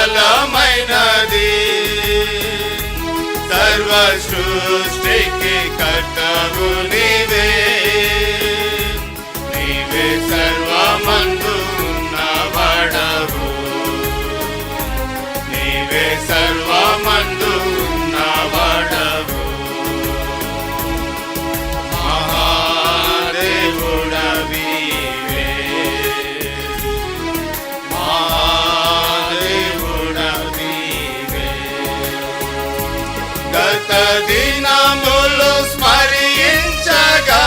బలమైనది. సర్వ సృష్టికి కర్తవు నీవే, నీవే సర్వమందు ఉన్నవాడవు, నీవే సర్వమందు ఉన్నవాడవు. మహాదేవుడవీవే, మహాదేవుడవీవే. గత దినములు స్మరించగా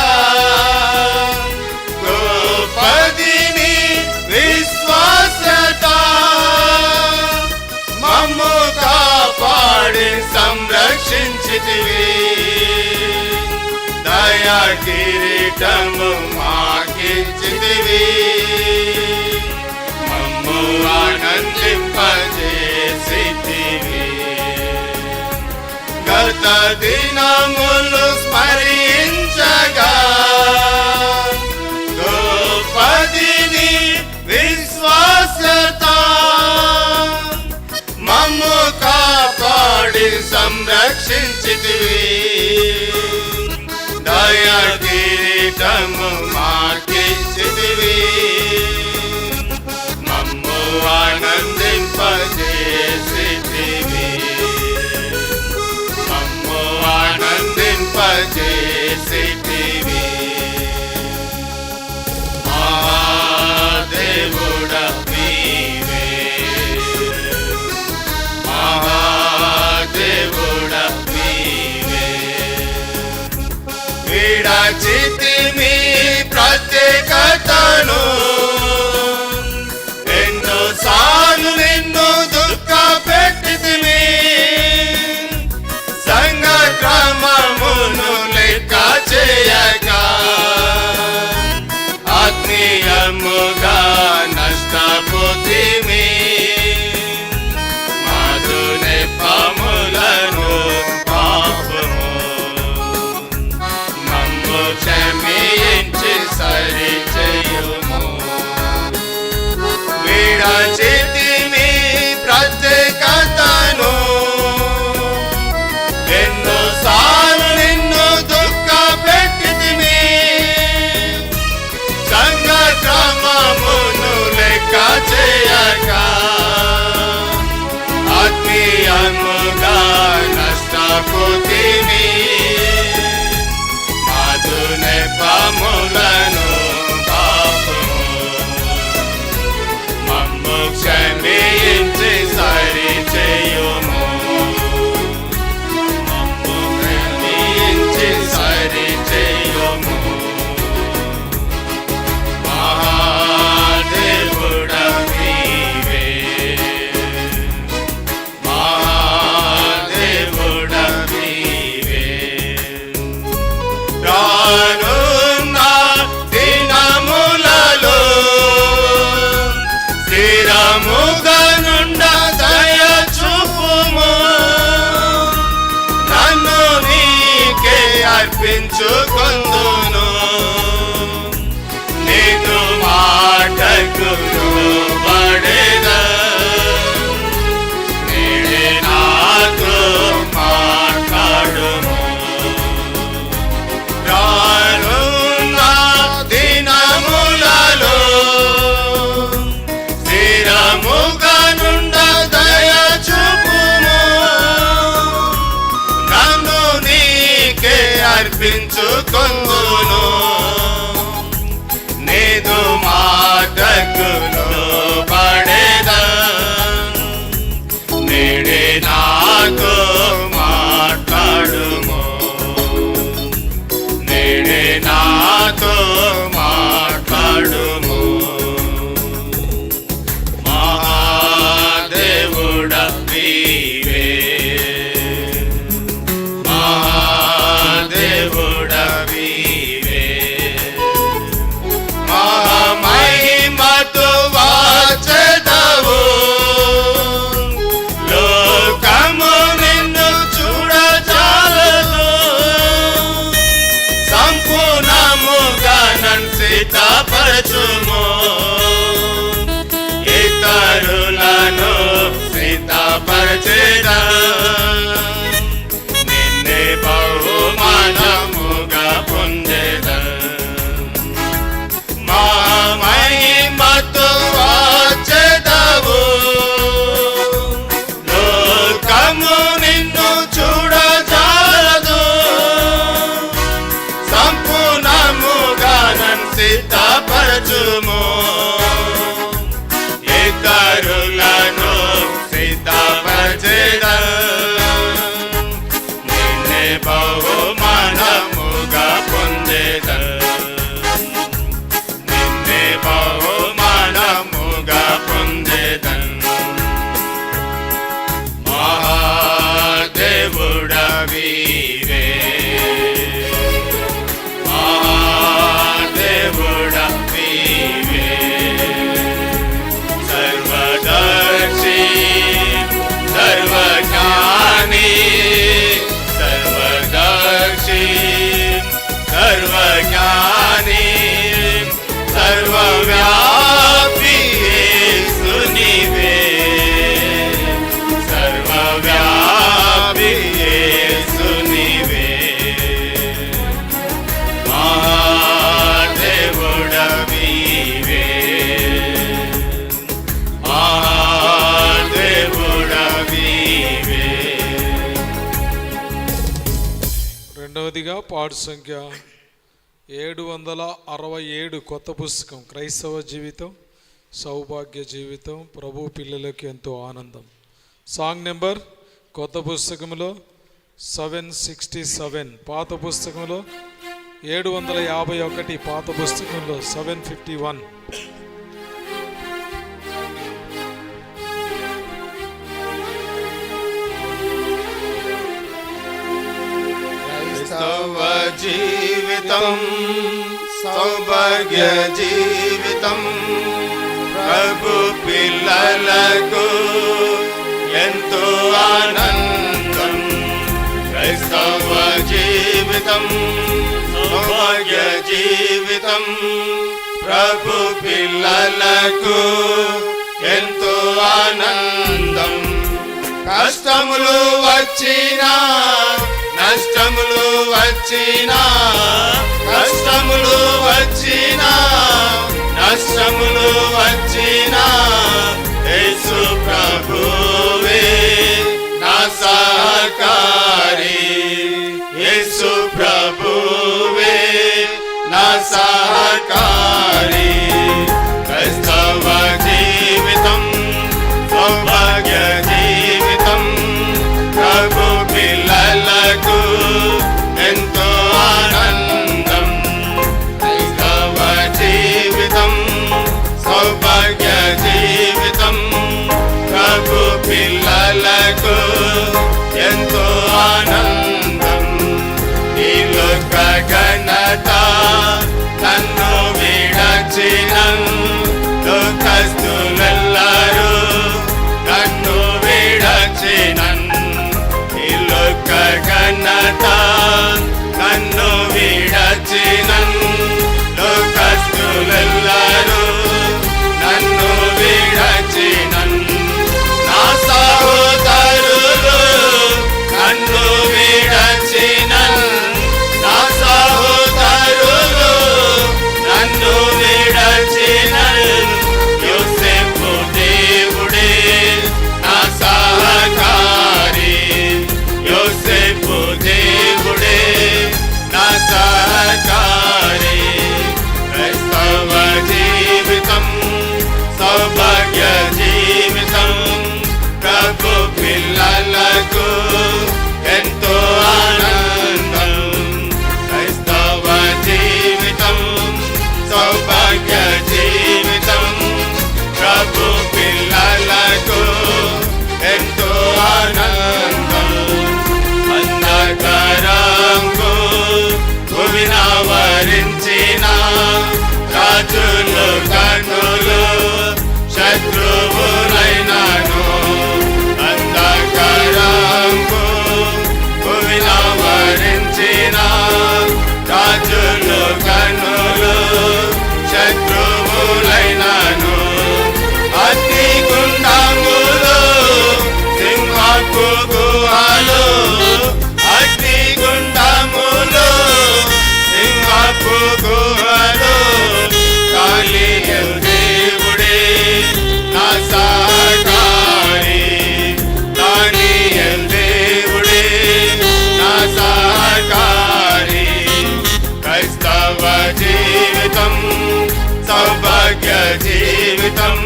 గోపదిని విశ్వాసత మమ్ము కాపాడి సంరక్షించితివి. దయా కిరీటము మాకిచ్చితివి, మమ్ము ఆనందింపజేసితివి. గత దినములు స్మరించగా గోపదిని విశ్వాసత మమ్ము కాపాడి సంరక్షించితివి. దయా కిరీటము మాకిచ్చితివి, మమ్ము ఆనందింపజేసితివి, మమ్ము ఆనందింపజేసితివి. మహాదేవుడవీవే, మహాదేవుడవీవే. విడచితిమి ప్రత్యేకతను, ఎన్నోసార్లు నిన్ను దుఃఖ పెట్టితిమి. సంఘ క్రమమును లెక్క చేయగా ఆత్మీయముగా నష్టపోతిమి. మాధునే పాములను పాపము మమ్ము క్షమించి సరి చేయుము. విడచితిమి ప్రత్యేకతను, ఎన్నోసార్లు నిన్ను దుఃఖ పెట్టితిమి. సంఘ క్రమమును లెక్క చేయగా ఆత్మీయముగా నష్టపోతిమి. మాధునే పాములను పాపము మమ్ము క్షమించి సరి చేయుము, మమ్ము క్షమించి సరి చేయుము. మహాదేవుడవీవే, మహాదేవుడవీవే. రానున్న దినములలో స్థిరముగా నుండ దయ చూపుము. నన్ను నీకే అర్పించుకొందును, నీదు మాటకు లోబడెదా. నేడే నాతో మాట్లాడుము. రానున్న దినములలో స్థిరముగా నుండ దయ చూపుము. నన్ను నీకే అర్పించుకొందును, నీదు మాటకు లోబడెదా. నేడే నాతో మాట్లాడుము, నేడే నాతో మాట్లాడుము. మహాదేవుడవీవే, మహాదేవుడవీవే. మహామహిమతో బహుమానముగా పొందేదన్, నిన్నే బహుమానముగా పొందేదన్. మహాదేవుడవీవే, మహాదేవుడవీవే, సర్వదర్శి సర్వజ్ఞాని, సర్వదర్శి సర్వజ్ఞాని, సర్వవ్యాపి యేసు నీవే, సర్వవ్యాపి యేసు నీవే. మహాదేవుడవీవే, మహాదేవుడవీవే. రెండవదిగా పాడు సంఖ్య 767, కొత్త పుస్తకం, క్రైస్తవ జీవితం, సౌభాగ్య జీవితం, ప్రభు పిల్లలకి ఎంతో ఆనందం. సాంగ్ నెంబర్ కొత్త పుస్తకంలో 767, పాత పుస్తకంలో 751, పాత పుస్తకంలో 751. క్రైస్తవ జీవితం సౌభాగ్య జీవితం, ప్రభు పిల్లలకు ఎంతో ఆనందం. క్రైస్తవ జీవితం సౌభాగ్య జీవితం, ప్రభు పిల్లలకు ఎంతో ఆనందం. కష్టములు వచ్చినా నష్టములు వచ్చినా, కష్టములు వచ్చినా నష్టములు వచ్చినా, యేసు ప్రభువే నా సహకారి, యేసు ప్రభువే నా సహకారి. క్రైస్తవ జీవితం సౌభాగ్య జీవితం, ప్రభు పిల్లలకు ఎంతో ఆనందం. క్రైస్తవ జీవితం సౌభాగ్య జీవితం, ప్రభు పిల్లలకు ఎంతో ఆనందం. ఈ లోక ఘనత నన్ను విడచిన లోకస్తులెల్లరూ నన్ను విడచినన్, ఈ లోక ఘనత నన్ను విడచినన్, లోకస్తులెల్లరూ నన్ను విడచినన్. నా సహోదరులు నన్ను విడచినన్, నా సహోదరులు నన్ను విడచినన్. యోసేపు దేవుడే నా సహకారి, యోసేపు దేవుడే నా సహకారి. క్రైస్తవ జీవితం సౌభాగ్య జీవితం, ప్రభు పిల్లలకు ఎంతో ఆనందం. క్రైస్తవ జీవితం సౌభాగ్య జీవితం, ప్రభు పిల్లలకు ఎంతో ఆనందం. అంధకారంకు భువినావరించిన రాజులు కన్నులు శత్రువులైనను, అంధకారంకు భువినావరించిన రాజులు కన్నులు శత్రువులైనను, అగ్ని గుండములు సింహపు గుహలు, అగ్ని గుండములు సింహపు గుహలు, కాళీయు దేవుడే నా సహకారి, కాళీయు దేవుడే నా సహకారి. క్రైస్తవ జీవితం సౌభాగ్య జీవితం,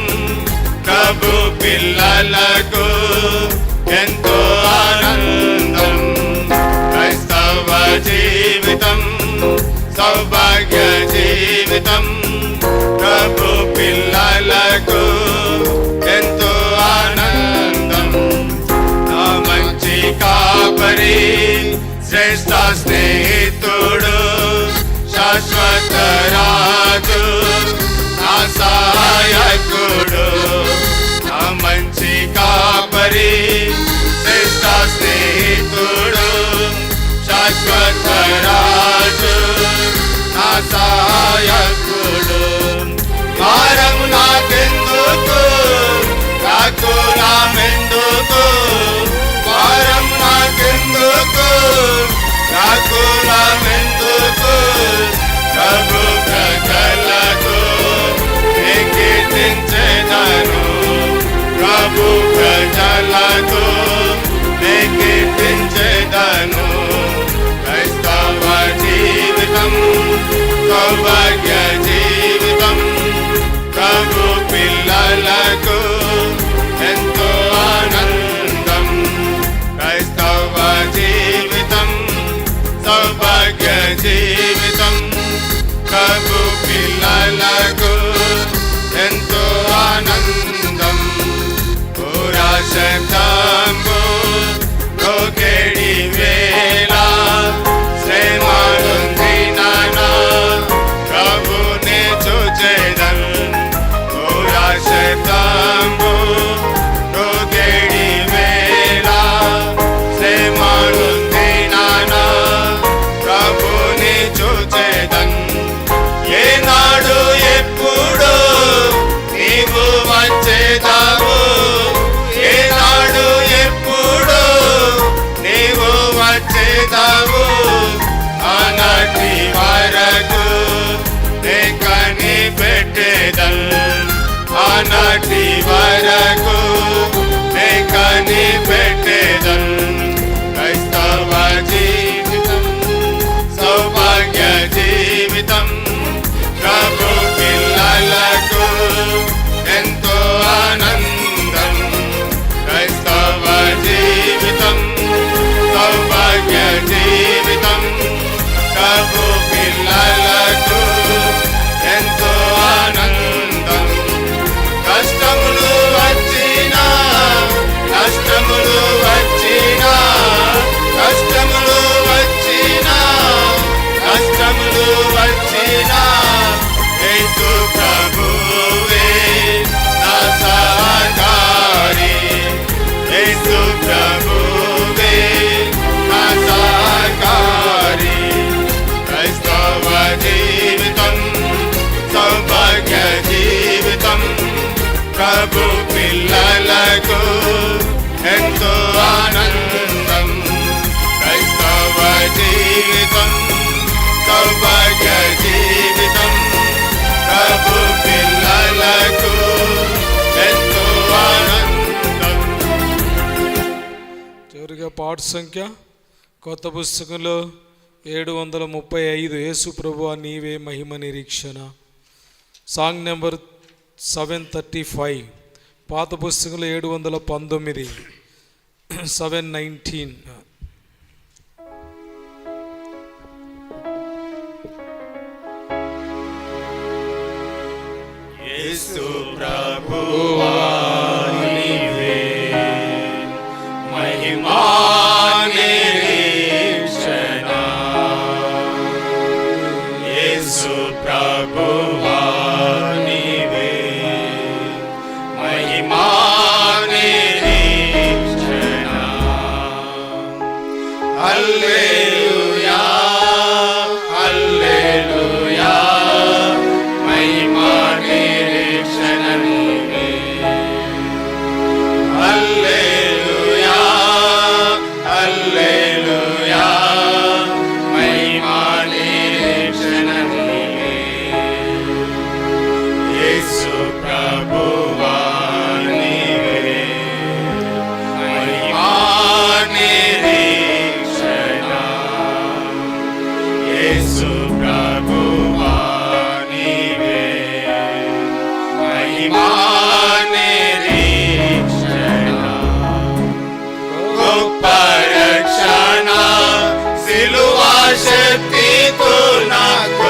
ప్రభు పిల్లలకు ఎంతో ఆనందం. క్రైస్తవ సౌభాగ్య జీవితం ప్రభు పిల్లలకు ఎంతో ఆనందం. నా మంచి కాపరి శ్రేష్ఠ స్నేహితుడు శాశ్వత రాజు నా సహాయకుడు. నా మంచి కాపరి శ్రేష్ఠ స్నేహితుడు శాశ్వత రాజు నా సహాయకుడు. భారం నాకెందుకు కాకులమెందుకు, భారం నాకెందుకు కాకులమెందుకు, ప్రభు ప్రజలకు నే కీర్తించెదను, ప్రభు ప్రజలకు నే కీర్తించెదను. క్రైస్తవ జీవితం సౌభాగ్య జీవితం ప్రభు పిల్లలకు ఎంతో ఆనందం. క్రైస్తవ జీవితం సౌభాగ్య జీవితం ప్రభు పిల్లలకు ఎంతో ఆనందం. పురాశతంబు రోగేడి వేళ శ్రమలుందిననా ప్రభుని చూచెదన్. పురాశతంబు రోగేడి వేళ శ్రమలుందిననా ప్రభుని చూచెదన్. ఏనాడు ఎప్పుడు నీవు వచ్చేదావు, ఏనాడు ఎప్పుడు నీవు వచ్చేదావు, ఆనాటి వరకు నే కనిపెట్టేదన్, ఆనాటి వరకు నే కనిపెట్టేదన్. క్రైస్తవ జీవితం సౌభాగ్య జీవితం ప్రభు పిల్లలకు ఎంతో ఆనందం. క్రైస్తవ జీవితం సౌభాగ్య జీవితం ప్రభు పిల్లలకు ఎంతో ఆనందం. కష్టములు వచ్చినా, కష్టములు వచ్చినా, కష్టములు వచ్చినా, కష్టములు వచ్చినా, యేసు ప్రభువే నా సహకారి, యేసు ప్రభువే నా సహకారి. క్రైస్తవ జీవితం సౌభాగ్య జీవితం ప్రభు పిల్లలకు ఎంతో ఆనందం. క్రైస్తవ జీవితం సౌభాగ్య జీవితం ప్రభు పిల్లలకు ఎంతో ఆనందం. చివరిగా పాట సంఖ్య కొత్త పుస్తకంలో 735 యేసు ప్రభువా నీవే మహిమ నిరీక్షణ. Song number 735. పాత పుస్తకంలో 719 719. యేసు ప్రభువా నీవే మహిమా నిరీక్షణ, యేసు ప్రభువా నీవే మహిమా నిరీక్షణ. హల్లెలూయా హల్లెలూయా మహిమా నిరీక్షణ నీవే. హల్లెలూయా హల్లెలూయా మహిమా నిరీక్షణ నీవే. యేసు ప్రభువా నీవే మహిమా నిరీక్షణ, యేసు ప్రభువా నీవే మహిమా నిరీక్షణ. గొప్ప రక్షణ శిలువ శక్తితో నాకు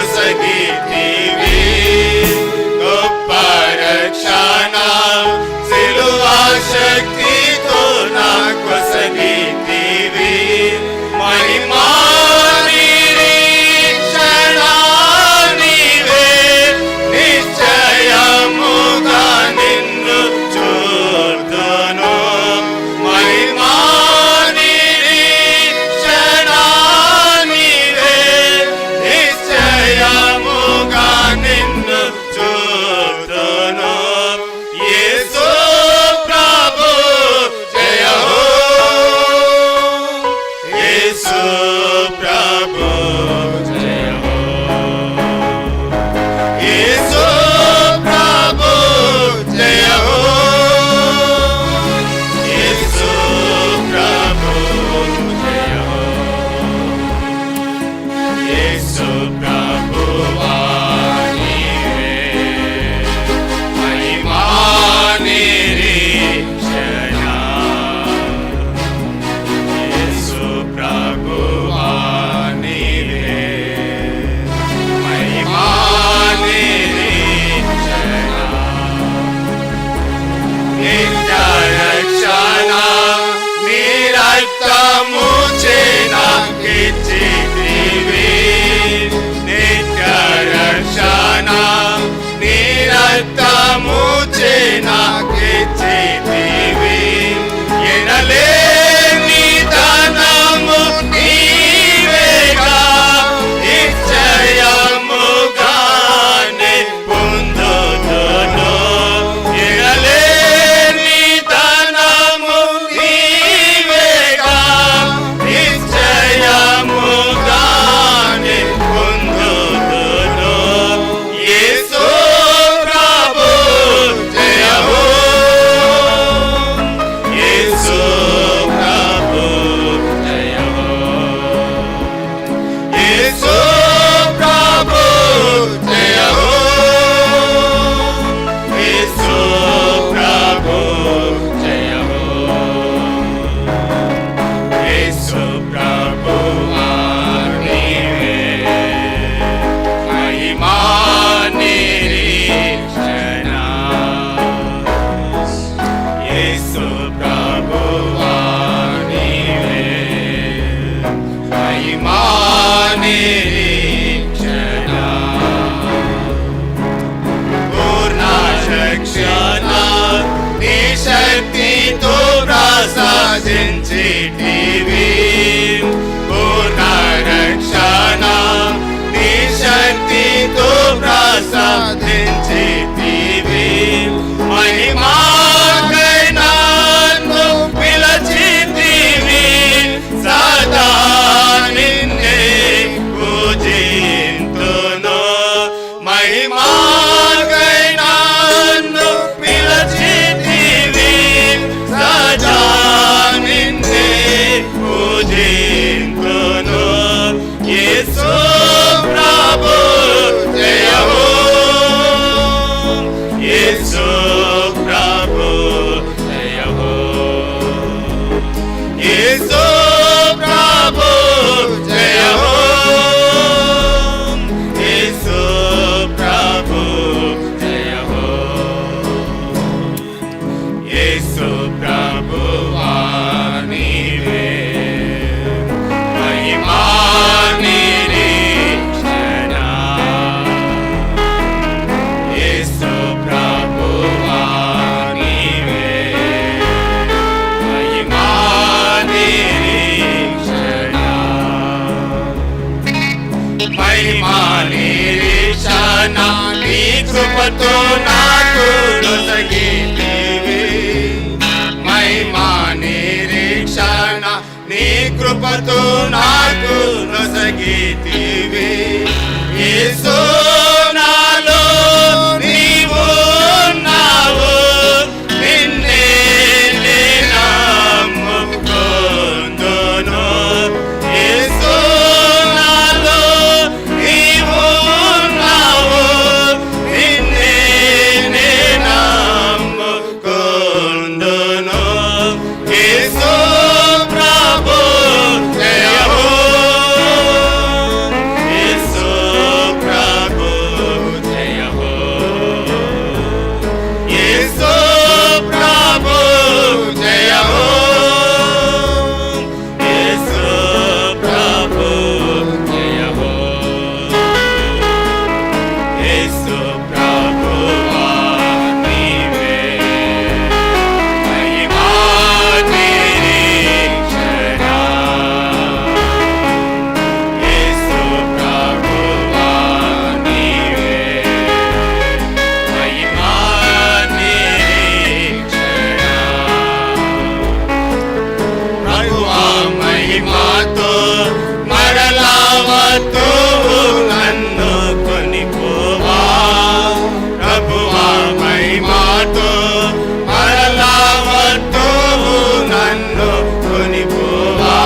నాకిచ్చితివి. ఎనలేని ధనము నీవేగా, నిశ్చయముగానే పొందుదును. ఎనలేని ధనము నీవేగా, నిశ్చయముగానే పొందుదును. యేసు ప్రభు జయ హో, యేసు ప్రభు జయ హో, యేసు ప్రభు జయ హో, యేసు ప్రభు జయ హో. యేసు ప్రభువా నీవే మహిమా నిరీక్షణ. యేసు ప్రభువా నీవే మహిమా నిరీక్షణ. పూర్ణ రక్షణ నీ శక్తితో ప్రసాదించితివి. పూర్ణ రక్షణ నీ శక్తితో ప్రసాదించితివి. మహిమాకై నన్ను పిలచితివి. సదా నిన్నే పూజింతును. మహిమాకై నన్ను పిలచితివి. సదా నిన్నే పూజింతును. యేసు ప్రభు జయ హో, యేసు ప్రభు జయ హో, యేసు ప్రభు జయ హో, యేసు ప్రభు జయ హో. యేసు ప్రభువా నీవే మహిమా నిరీక్షణ. యేసు ప్రభువా నీవే మహిమా నిరీక్షణ. మహిమా నిరీక్షణ నీ కృపతో నాకు నొసగితివి. మహిమా నిరీక్షణ నీ కృపతో నాకు నొసగితివి. యేసు నాలో నీవు ఉన్నావు. నిన్నే నే నమ్ముకొందును. యేసు నాలో నీవు ఉన్నావు. నిన్నే నే నమ్ముకొందును. యేసు ప్రభు జయ హో, యేసు ప్రభు జయ హో, యేసు ప్రభు జయ హో, యేసు ప్రభు జయ హో. యేసు ప్రభువా నీవే మహిమా నిరీక్షణ. యేసు ప్రభువా నీవే మహిమా నిరీక్షణ. ప్రభువా మహిమాతో మరలా వద్దు నన్ను కొనిపోవా. ప్రభువా మహిమాతో మరలా వద్దు నన్ను కొనిపోవా.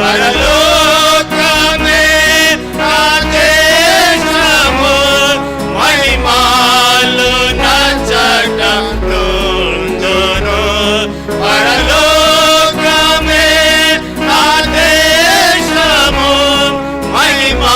పరలోకమే నా దేశము, మహిమాలు నచ్చట నొందును. పరలోకమే నా దేశము, మహిమా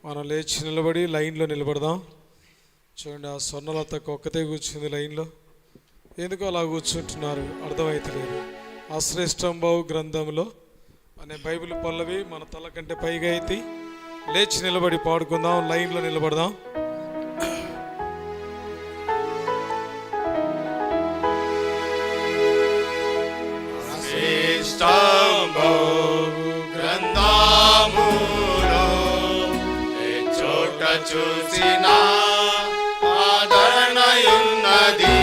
మనం లేచి నిలబడి లైన్లో నిలబడదాం. చూడండి, ఆ స్వర్ణలతకు ఒక్కతే కూర్చుంది లైన్లో. ఎందుకు అలా కూర్చుంటున్నారు అర్థమవుతలేదు. అశ్రేష్టంబావు గ్రంథంలో అనే బైబిల్ పల్లవి మన తల కంటే పైగా అయితే లేచి నిలబడి పాడుకుందాం. లైన్లో నిలబడదాం. గ్రంథములో ఏ చోట చూసిన ఆదరణయున్నది.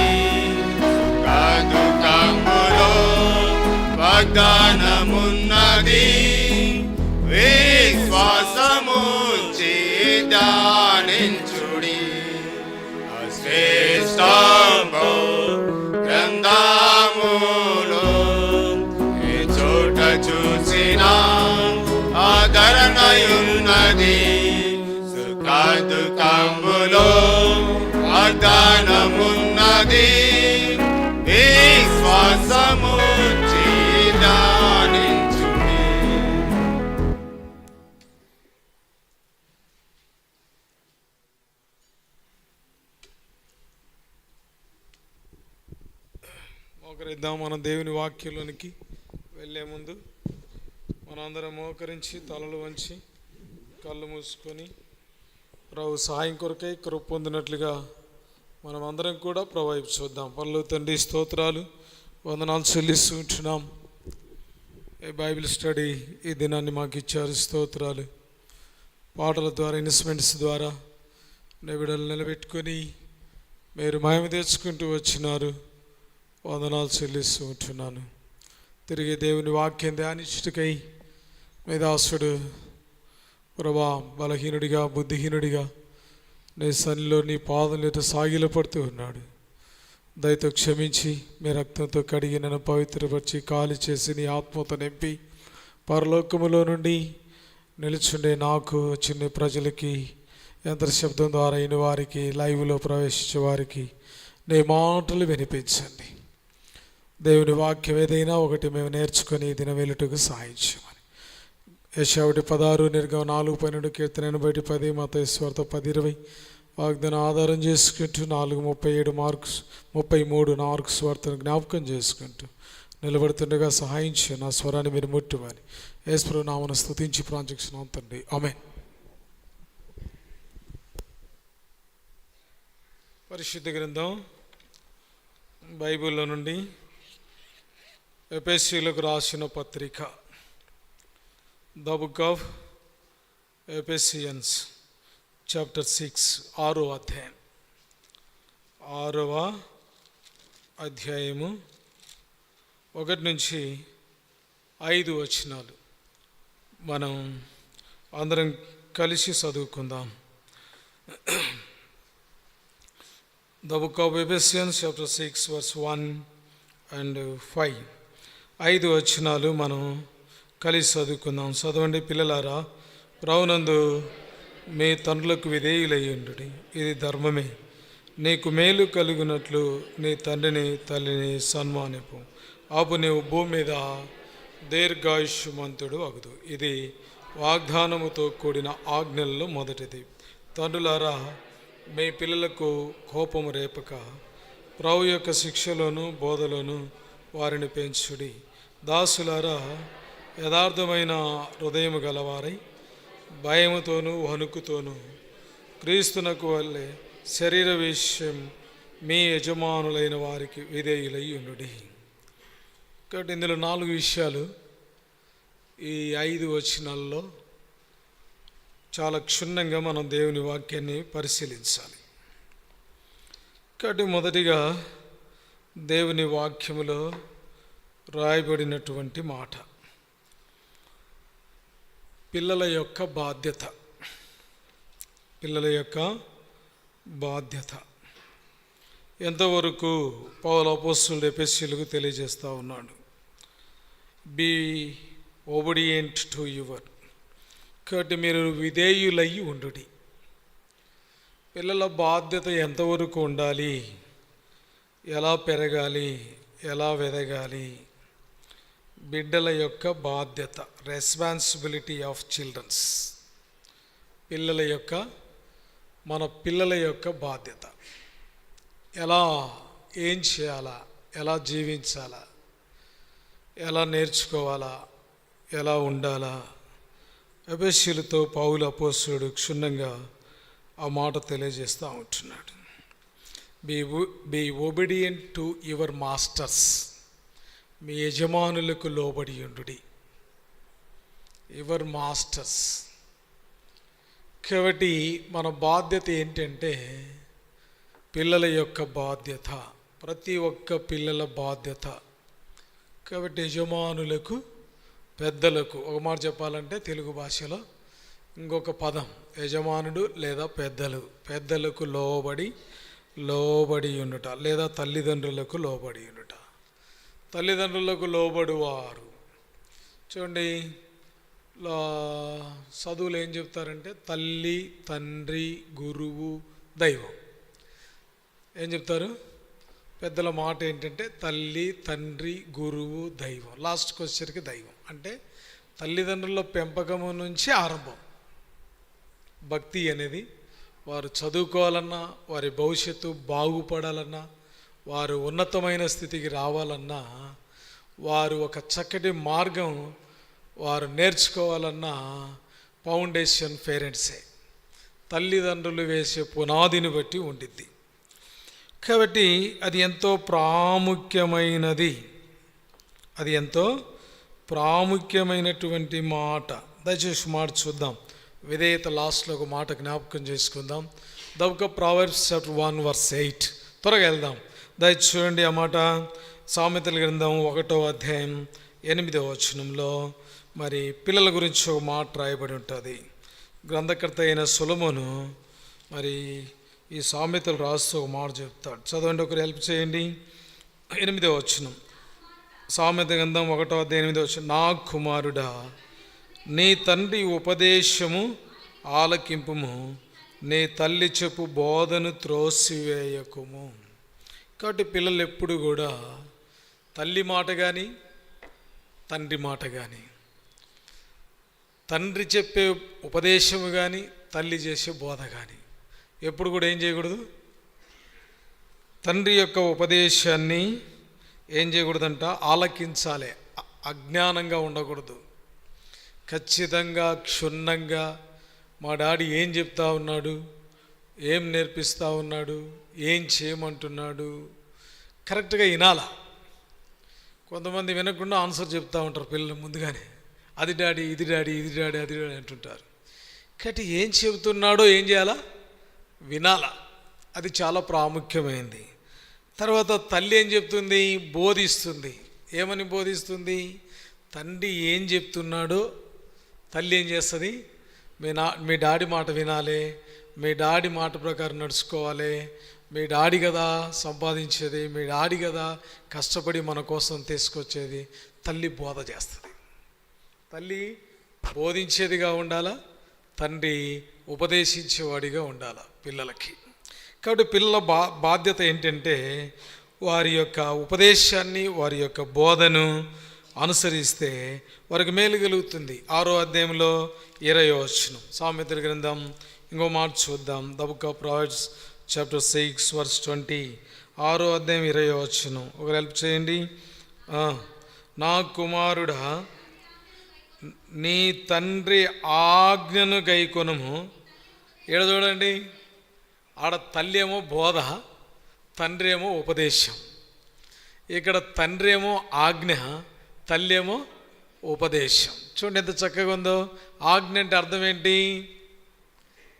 దుఃఖములో వాగ్దానమున్నది. విశ్వాసము ధ్యానించుడి. శ్రేష్టము గ్రంథములో ఏ చోట చూసిన ఆదరణయున్నది. సుఖ దుఃఖములో వాగ్దానమున్నది. విశ్వాసము ధ్యానించుడి. మోకరిద్దాం. మనం దేవుని వాక్యంలోనికి వెళ్ళే ముందు మనందరం మోకరించి తలలు వంచి కళ్ళు మూసుకొని ప్రభు సహాయం కొరకై కృప పొందినట్లుగా మనం అందరం కూడా ప్రభు వైపు చూద్దాం. పరలోక తండ్రి, స్తోత్రాలు వందనాలు చెల్లిస్తూ ఉంటున్నాం. ఈ బైబిల్ స్టడీ ఈ దినాన్ని మాకు ఇచ్చారు. స్తోత్రాలు. పాటల ద్వారా, ఇన్స్ట్రుమెంట్స్ ద్వారా నిబిడలు నిలబెట్టుకొని మీరు మహిమ తెచ్చుకుంటూ వచ్చినారు. వందనాలు చెల్లిస్తూ ఉంటున్నాను. తిరిగి దేవుని వాక్యం ధ్యానించుటకై మీ దాసుడు ప్రభా బలహీనుడిగా, బుద్ధిహీనుడిగా నీ సన్నిలో నీ పాదములతో సాగిలపడుతూ ఉన్నాడు. దయతో క్షమించి మీ రక్తంతో కడిగి నన్ను పవిత్రపరిచి ఖాళీ చేసి నీ ఆత్మతో నింపి పరలోకములో నుండి నిలుచుండే నాకు, చిన్న ప్రజలకి, యంత్ర శబ్దం ద్వారా అయిన వారికి, లైవ్లో ప్రవేశించే వారికి నీ మాటలు వినిపించండి. దేవుని వాక్యం ఏదైనా ఒకటి మేము నేర్చుకొని దిన వెలుటకు సాయించమని. యెషయా 1:16, నిర్గమం 4:12, కీర్తన 80:10, మత్తయి సువార్త 10:20 వాగ్దానం ఆధారం చేసుకుంటూ 4:37 మార్క్స్ 33 మార్క్స్ వార్తను జ్ఞాపకం చేసుకుంటూ నిలబడుతుండగా సహాయం చేయ. నా స్వరాన్ని మీరు ముట్టుమని యేసు ప్రభువు నామమున స్తుతించి ప్రార్థిస్తున్నాం తండ్రి. ఆమేన్. పరిశుద్ధ గ్రంథం బైబిల్లో నుండి ఎఫెసీయులకు రాసిన పత్రిక, the book of Ephesians chapter 6, 6వ అధ్యాయం. 6వ అధ్యాయము 1 నుంచి 5 వచనాలు మనం అందరం కలిసి చదువుకుందాం. The book of Ephesians chapter 6 verse 1 and 5. 5 వచనాలు మనం కలిసి చదువుకుందాం. చదవండి పిల్లలారా. ప్రభునందు మీ తండ్రులకు విధేయులయ్యుండుడి, ఇది ధర్మమే. నీకు మేలు కలుగునట్లు నీ తండ్రిని తల్లిని సన్మానింపు. అప్పుడు నీవు భూమి మీద దీర్ఘాయుష్మంతుడు అగుదు. ఇది వాగ్దానముతో కూడిన ఆజ్ఞల్లో మొదటిది. తండ్రులారా, మీ పిల్లలకు కోపము రేపక ప్రభు యొక్క శిక్షలోను బోధలోను వారిని పెంచుడి. దాసులారా, యథార్థమైన హృదయము గలవారై భయముతోనూ వణుకుతోనూ క్రీస్తునకు వల్లే శరీర విషయం మీ యజమానులైన వారికి విధేయులై ఉండుడి. కాబట్టి ఇందులో 4 విషయాలు ఈ 5 వచనాల్లో చాలా క్షుణ్ణంగా మనం దేవుని వాక్యాన్ని పరిశీలించాలి. కాబట్టి మొదటిగా దేవుని వాక్యములో రాయబడినటువంటి మాట, పిల్లల యొక్క బాధ్యత. పిల్లల యొక్క బాధ్యత ఎంతవరకు పౌలు అపోస్తలుడు ఎఫెసీయులకు తెలియజేస్తూ ఉన్నాడు. Be obedient to your. కాబట్టి మీరు విధేయులై ఉండుడి. పిల్లల బాధ్యత ఎంతవరకు ఉండాలి, ఎలా పెరగాలి, ఎలా వెదగాలి, బిడ్డల యొక్క బాధ్యత, రెస్పాన్సిబిలిటీ ఆఫ్ చిల్డ్రన్స్. మన పిల్లల యొక్క బాధ్యత. ఏం చేయాలా, ఎలా జీవించాలా, ఎలా నేర్చుకోవాలా, ఎలా ఉండాలా, ఎఫెసీయులతో పౌలు అపోస్తలుడు క్షుణ్ణంగా ఆ మాట తెలియజేస్తూ ఉంటున్నాడు. Be obedient to your masters, మీ యజమానులకు లోబడి ఉండుడి. Your masters. కాబట్టి మన బాధ్యత ఏంటంటే పిల్లల యొక్క బాధ్యత, ప్రతి ఒక్క పిల్లల బాధ్యత. కాబట్టి యజమానులకు, పెద్దలకు, ఒక మాట చెప్పాలంటే తెలుగు భాషలో ఇంకొక పదం యజమానుడు లేదా పెద్దలకు లోబడి ఉండుట, లేదా తల్లిదండ్రులకు లోబడి ఉండుట. తల్లిదండ్రులకు లోబడువారు చూడండి, చదువులు ఏం చెప్తారంటే తల్లి, తండ్రి, గురువు, దైవం. ఏం చెప్తారు? పెద్దల మాట ఏంటంటే తల్లి, తండ్రి, గురువు, దైవం. లాస్ట్కి వచ్చేసరికి దైవం. అంటే తల్లిదండ్రుల పెంపకము నుంచి ఆరంభం. భక్తి అనేది వారు చదువుకోవాలన్నా, వారి భవిష్యత్తు బాగుపడాలన్నా, వారు ఉన్నతమైన స్థితికి రావాలన్నా, వారు ఒక చక్కటి మార్గం వారు నేర్చుకోవాలన్నా ఫౌండేషన్ పేరెంట్సే. తల్లిదండ్రులు వేసే పునాదిని బట్టి ఉండిద్ది. కాబట్టి అది ఎంతో ప్రాముఖ్యమైనటువంటి మాట. దయచేసి మాట చూద్దాం. విధేయత లాస్ట్లో ఒక మాట జ్ఞాపకం చేసుకుందాం. Proverbs chapter 1:8. త్వరగా వెళ్దాం. దయచేసి చూడండి ఆ మాట. సామెతల గ్రంథం 1వ అధ్యాయం 8వ వచనంలో మరి పిల్లల గురించి ఒక మాట రాయబడి ఉంటుంది. గ్రంథకర్త అయిన సొలొమోను మరి ఈ సామెతలు రాస్తూ ఒక మాట చెప్తాడు. చదవండి, ఒకరు హెల్ప్ చేయండి. 8వ వచనం, సామెత గ్రంథం 1వ అధ్యాయం 8వ వచనం. నా కుమారుడా, నీ తండ్రి ఉపదేశము ఆలకింపుము, నీ తల్లి చెప్పు బోధను త్రోసివేయకుము. కాబట్టి పిల్లలు ఎప్పుడు కూడా తల్లి మాట కానీ, తండ్రి మాట కానీ, తండ్రి చెప్పే ఉపదేశము కానీ, తల్లి చేసే బోధ కానీ ఎప్పుడు కూడా ఏం చేయకూడదు? తండ్రి యొక్క ఉపదేశాన్ని ఏం చేయకూడదంట? ఆలకించాలి. అజ్ఞానంగా ఉండకూడదు. ఖచ్చితంగా క్షుణ్ణంగా మా డాడీ ఏం చెప్తా ఉన్నాడు, ఏం నేర్పిస్తూ ఉన్నాడు, ఏం చేయమంటున్నాడు, కరెక్ట్గా వినాలా. కొంతమంది వినకుండా ఆన్సర్ చెప్తూ ఉంటారు పిల్లలు ముందుగానే. అది డాడీ, ఇది డాడీ, ఇది డాడీ, అది డాడీ అంటుంటారు. కాబట్టి ఏం చెబుతున్నాడో ఏం చేయాలా? వినాలా. అది చాలా ప్రాముఖ్యమైనది. తర్వాత తల్లి ఏం చెప్తుంది? బోధిస్తుంది. ఏమని బోధిస్తుంది? తండ్రి ఏం చెప్తున్నాడో తల్లి ఏం చేస్తుంది? మీ డాడీ మాట వినాలి, మీ డాడీ మాట ప్రకారం నడుచుకోవాలి, మీ డాడీ కదా సంపాదించేది, మీ డాడీ కదా కష్టపడి మన కోసం తీసుకొచ్చేది. తల్లి బోధ చేస్తుంది. తల్లి బోధించేదిగా ఉండాలా, తండ్రి ఉపదేశించేవాడిగా ఉండాలా పిల్లలకి. కాబట్టి పిల్లల బాధ్యత ఏంటంటే వారి యొక్క ఉపదేశాన్ని, వారి యొక్క బోధను అనుసరిస్తే వారికి మేలు కలుగుతుంది. 6వ అధ్యాయంలో 20వ వచనం, సామెతల గ్రంథం ఇంకో మాట చూద్దాం. Proverbs chapter 6:20. 6వ అధ్యాయం 20వ వచనం, ఒకరు హెల్ప్ చేయండి. నా కుమారుడా, నీ తండ్రి ఆజ్ఞను గైకొనుము. ఏడ చూడండి, ఆడ తల్లి ఏమో బోధ, తండ్రి ఏమో ఉపదేశం. ఇక్కడ తండ్రి ఏమో ఆజ్ఞ, తల్లి ఏమో ఉపదేశం. చూడండి ఎంత చక్కగా ఉందో. ఆజ్ఞ అంటే అర్థం ఏంటి?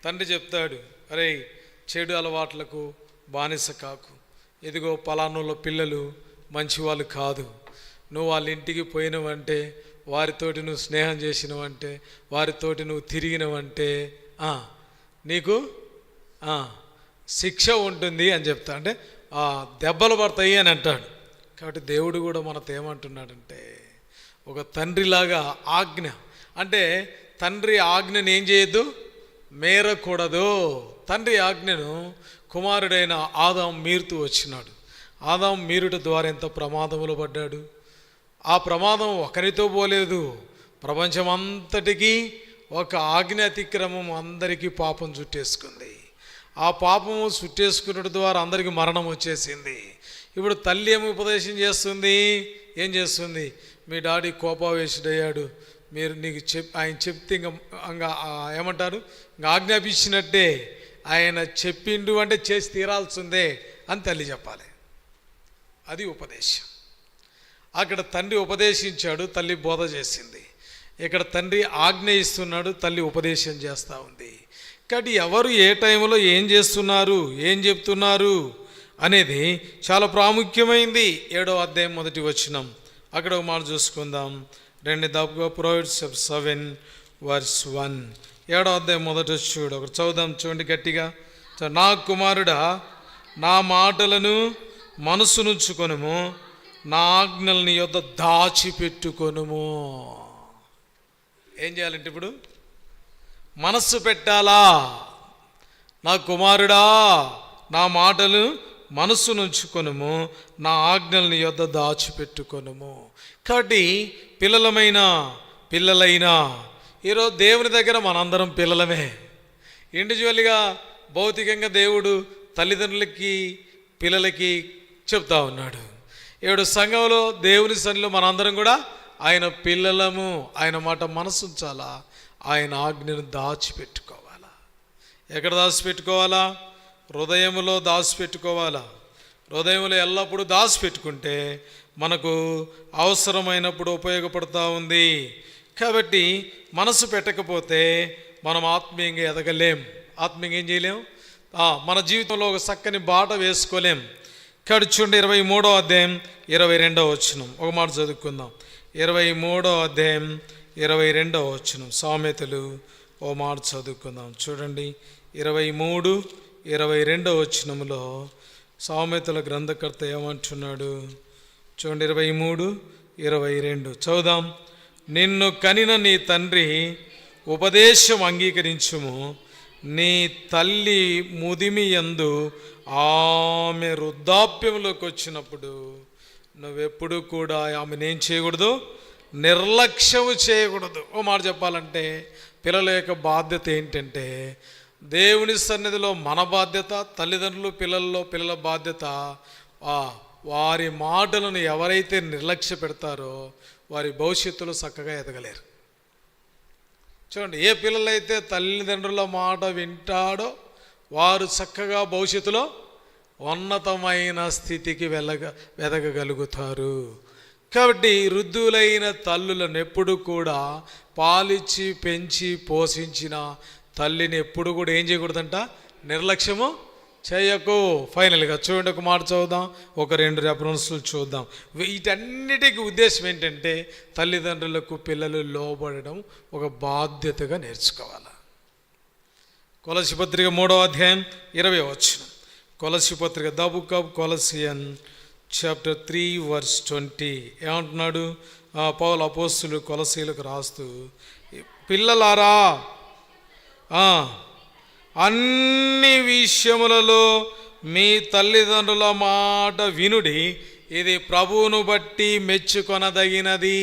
తండ్రి చెప్తాడు, అరే చెడు అలవాట్లకు బానిస కాకు, ఇదిగో పలానాలో పిల్లలు మంచివాళ్ళు కాదు, నువ్వు వాళ్ళ ఇంటికి పోయినవంటే, వారితోటి నువ్వు స్నేహం చేసినవంటే, వారితోటి నువ్వు తిరిగినవంటే నీకు శిక్ష ఉంటుంది అని చెప్తా. అంటే దెబ్బలు పడతాయి అని అంటాడు. కాబట్టి దేవుడు కూడా మనతో ఏమంటున్నాడంటే, ఒక తండ్రిలాగా ఆజ్ఞ అంటే తండ్రి ఆజ్ఞను ఏం చేయొద్దు? మేరకూడదు. తండ్రి ఆజ్ఞను కుమారుడైన ఆదాం మీరుతూ వచ్చినాడు. ఆదాం మీరుట ద్వారా ఎంత ప్రమాదములు పడ్డాడు. ఆ ప్రమాదం ఒకరితో పోలేదు, ప్రపంచమంతటికీ ఒక ఆజ్ఞ అతిక్రమం అందరికీ పాపం చుట్టేసుకుంది. ఆ పాపము చుట్టేసుకున్నట్టు ద్వారా అందరికీ మరణం వచ్చేసింది. ఇప్పుడు తల్లి ఏమి ఉపదేశం చేస్తుంది? ఏం చేస్తుంది? మీ డాడీ కోపావేశుడయ్యాడు, మీరు నీకు ఆయన చెప్తే ఇంకా ఏమంటారు, ఇంకా ఆజ్ఞాపించినట్టే, ఆయన చెప్పిండు అంటే చేసి తీరాల్సిందే అని తల్లి చెప్పాలి. అది ఉపదేశం. అక్కడ తండ్రి ఉపదేశించాడు, తల్లి బోధ చేసింది. ఇక్కడ తండ్రి ఆజ్ఞ ఇస్తున్నాడు, తల్లి ఉపదేశం చేస్తూ ఉంది. కాబట్టి ఎవరు ఏ టైంలో ఏం చేస్తున్నారు, ఏం చెప్తున్నారు అనేది చాలా ప్రాముఖ్యమైంది. 7వ అధ్యాయం 1వ వచనం, అక్కడ ఒక మాట చూసుకుందాం. 2 Proverbs 7:1. 7వ అధ్యాయం 1 చూడు, ఒకటి చదువుదాం, చూడండి గట్టిగా. నా కుమారుడా, నా మాటలను మనసునుంచుకొనుము, నా ఆజ్ఞల్ని యొద్ద దాచిపెట్టుకొనుము. ఏం చేయాలంటే ఇప్పుడు మనస్సు పెట్టాలా? నా కుమారుడా, నా మాటలు మనసునుంచుకొనుము, నా ఆజ్ఞల్ని యొద్ద దాచిపెట్టుకొనుము. కాబట్టి పిల్లలైనా ఈరోజు దేవుని దగ్గర మనందరం పిల్లలమే. ఇండివిజువల్గా భౌతికంగా దేవుడు తల్లిదండ్రులకి పిల్లలకి చెప్తా ఉన్నాడు. ఇప్పుడు సంఘంలో దేవుని సన్నిధిలో మనందరం కూడా ఆయన పిల్లలము. ఆయన మాట మనసుంచాలా, ఆయన ఆజ్ఞను దాచిపెట్టుకోవాలా. ఎక్కడ దాచిపెట్టుకోవాలా? హృదయంలో దాచిపెట్టుకోవాలా. హృదయంలో ఎల్లప్పుడూ దాచిపెట్టుకుంటే మనకు అవసరమైనప్పుడు ఉపయోగపడుతూ ఉంది. కాబట్టి మనసు పెట్టకపోతే మనం ఆత్మీయంగా ఎదగలేం, ఆత్మీయంగా ఏం చేయలేం, మన జీవితంలో ఒక చక్కని బాట వేసుకోలేం. కాబట్టి చూడండి 23వ అధ్యాయం 22వ వచనం, ఒక మాట చదువుకుందాం. 23వ అధ్యాయం 22వ వచనం, సామెతలు ఓ మాట చదువుకుందాం. చూడండి 23-22వ వచనంలో సామెతల గ్రంథకర్త ఏమంటున్నాడు చూడండి. 23-22 చదువుదాం. నిన్ను కనిన నీ తండ్రి ఉపదేశం అంగీకరించుము, నీ తల్లి ముదిమి యందు ఆమె వృద్ధాప్యంలోకి వచ్చినప్పుడు నువ్వెప్పుడు కూడా ఆమెనేం చేయకూడదు, నిర్లక్ష్యము చేయకూడదు. ఓ మాట చెప్పాలంటే పిల్లల యొక్క బాధ్యత ఏంటంటే, దేవుని సన్నిధిలో మన బాధ్యత, తల్లిదండ్రులు పిల్లల బాధ్యత. వారి మాటలను ఎవరైతే నిర్లక్ష్య పెడతారో వారి భవిష్యత్తులో చక్కగా ఎదగలేరు. చూడండి, ఏ పిల్లలైతే తల్లిదండ్రుల మాట వింటాడో వారు చక్కగా భవిష్యత్తులో ఉన్నతమైన స్థితికి ఎదగగలుగుతారు. కాబట్టి వృద్ధులైన తల్లులను ఎప్పుడు కూడా పాలిచ్చి పెంచి పోషించిన తల్లిని ఎప్పుడు కూడా ఏం చేయకూడదంట, నిర్లక్ష్యము చేయకు. ఫైనల్గా చూడండి, ఒక మాట చదువుదాం, ఒక 2 రెఫరెన్స్లు చూద్దాం. వీటన్నిటికీ ఉద్దేశం ఏంటంటే తల్లిదండ్రులకు పిల్లలు లోబడడం ఒక బాధ్యతగా నేర్చుకోవాలి. కొలస్సీ పత్రిక 3వ అధ్యాయం 20వ వచనం. కొలస్సీ పత్రిక ద బుక్ ఆఫ్ కొలసియన్ చాప్టర్ 3:20 ఏమంటున్నాడు? పౌలు అపోస్తులు కొలసీలకు రాస్తూ, పిల్లలారా అన్ని విషయములలో మీ తల్లిదండ్రుల మాట వినుడి, ఇది ప్రభువును బట్టి మెచ్చుకొనదగినది.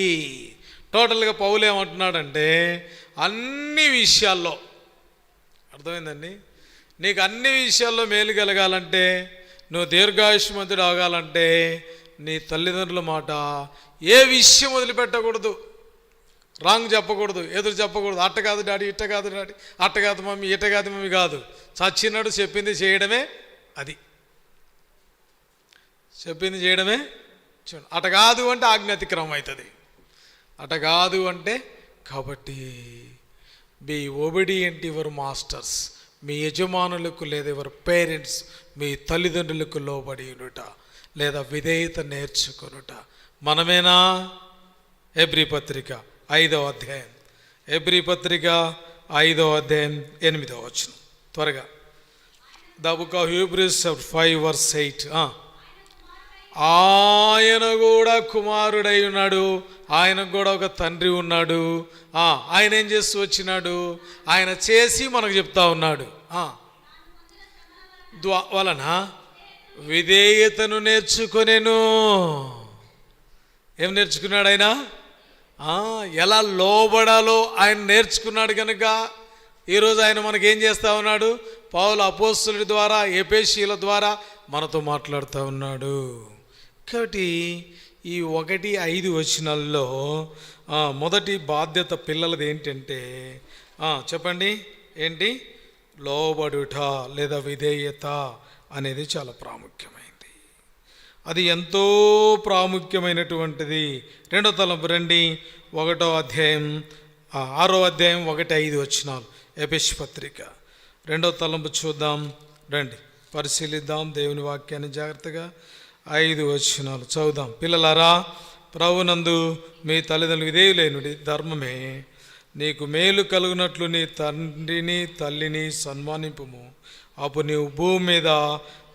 టోటల్గా పౌలు ఏమంటున్నాడంటే అన్ని విషయాల్లో, అర్థమైందండి, నీకు అన్ని విషయాల్లో మేలు కలగాలంటే, నువ్వు దీర్ఘాయుష్మంతుడు అవగాలంటే నీ తల్లిదండ్రుల మాట ఏ విషయం వదిలిపెట్టకూడదు, రాంగ్ చెప్పకూడదు, ఎదురు చెప్పకూడదు. అట్ట కాదు డాడీ, ఇట్ట కాదు డాడీ, అట్ట కాదు మమ్మీ, ఇట్ట కాదు మమ్మీ కాదు. చచ్చినాడు చెప్పింది చేయడమే, అది చెప్పింది చేయడమే. చూడండి, అట కాదు అంటే ఆజ్ఞ అతిక్రమం అవుతుంది. అట కాదు అంటే, కాబట్టి బీ ఒబీడియంట్ యువర్ మాస్టర్స్, మీ యజమానులకు లేదా యువర్ పేరెంట్స్, మీ తల్లిదండ్రులకు లోబడి ఉండుట లేదా విధేయత నేర్చుకొనుట మనమేనా? హెబ్రీ పత్రిక 5వ అధ్యాయం, హెబ్రీ పత్రిక 5వ అధ్యాయం 8వ వచనం, త్వరగా. The book of Hebrews 5:8. ఆయన కూడా కుమారుడై ఉన్నాడు, ఆయనకు కూడా ఒక తండ్రి ఉన్నాడు. ఆయన ఏం చేస్తూ వచ్చినాడు? ఆయన చేసి మనకు చెప్తా ఉన్నాడు. వలన విధేయతను నేర్చుకొనేను. ఏం నేర్చుకున్నాడు ఆయన? ఎలా లోబడాలో ఆయన నేర్చుకున్నాడు కనుక ఈరోజు ఆయన మనకేం చేస్తూ ఉన్నాడు? పౌలు అపోస్తలుడి ద్వారా, ఎఫెసీయుల ద్వారా మనతో మాట్లాడుతూ ఉన్నాడు. కాబట్టి ఈ 1-5 వచనాల్లో మొదటి బాధ్యత పిల్లలది ఏంటంటే చెప్పండి ఏంటి? లోబడుట లేదా విధేయత అనేది చాలా ప్రాముఖ్యమైనది. అది ఎంతో ప్రాముఖ్యమైనటువంటిది. 2వ తలంపు రండి, 1వ అధ్యాయం 6వ అధ్యాయం 1-5 వచనాలు ఎఫెసీ పత్రిక 2వ తలంపు చూద్దాం రండి, పరిశీలిద్దాం దేవుని వాక్యాన్ని జాగ్రత్తగా. 5 వచనాలు చదువుదాం. పిల్లలారా, ప్రభునందు మీ తల్లిదండ్రులు విధేయులైనడి ధర్మమే. నీకు మేలు కలుగునట్లు నీ తండ్రిని తల్లిని సన్మానింపుము, అప్పుడు నీవు భూమి మీద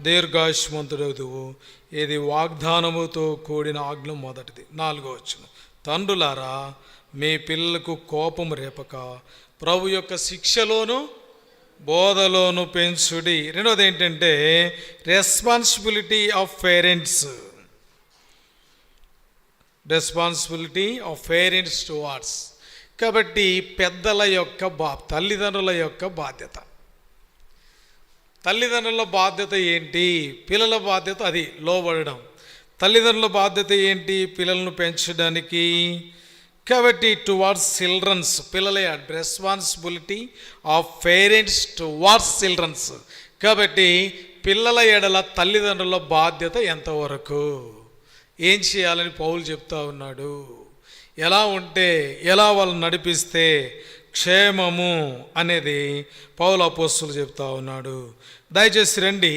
దీర్ఘాయుష్మంతుడవుదువు. ఇది వాగ్దానముతో కూడిన ఆజ్ఞ మొదటిది. 4వ వచనం. తండ్రులారా, మీ పిల్లలకు కోపము రేపక ప్రభు యొక్క శిక్షలోను బోధలోను పెంచుడి. 2వది ఏంటంటే responsibility of parents. Responsibility of parents towards. కాబట్టి పెద్దల యొక్క తల్లిదండ్రుల యొక్క బాధ్యత. తల్లిదండ్రుల బాధ్యత ఏంటి? పిల్లల బాధ్యత అది లోబడడం. తల్లిదండ్రుల బాధ్యత ఏంటి? పిల్లలను పెంచడానికి. కాబట్టి టువార్డ్స్ చిల్డ్రన్స్, పిల్లల responsibility of parents towards childrens. కాబట్టి పిల్లల ఎడల తల్లిదండ్రుల బాధ్యత ఎంతవరకు, ఏం చేయాలని పౌలు చెప్తా ఉన్నాడు. ఎలా ఉంటే, ఎలా వాళ్ళని నడిపిస్తే క్షేమము అనేది పౌలు అపోస్తలుడు చెప్తా ఉన్నాడు. దయచేసి రండి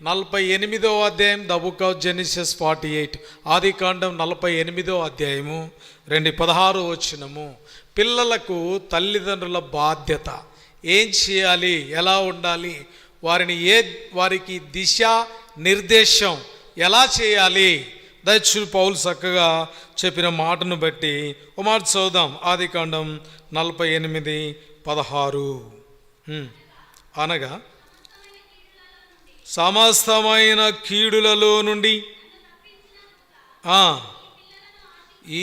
48వ అధ్యాయం, ద బుక్ ఆఫ్ జెనిసిస్ 48, ఆదికాండం 48వ అధ్యాయము 16 వచనము. పిల్లలకు తల్లిదండ్రుల బాధ్యత ఏం చేయాలి, ఎలా ఉండాలి, వారికి దిశ నిర్దేశం ఎలా చేయాలి. దయచేసి పౌలు చక్కగా చెప్పిన మాటను బట్టి ఒక మాట చదువుదాం. ఆదికాండం 48:16. అనగా సమస్తమైన కీడులలో నుండి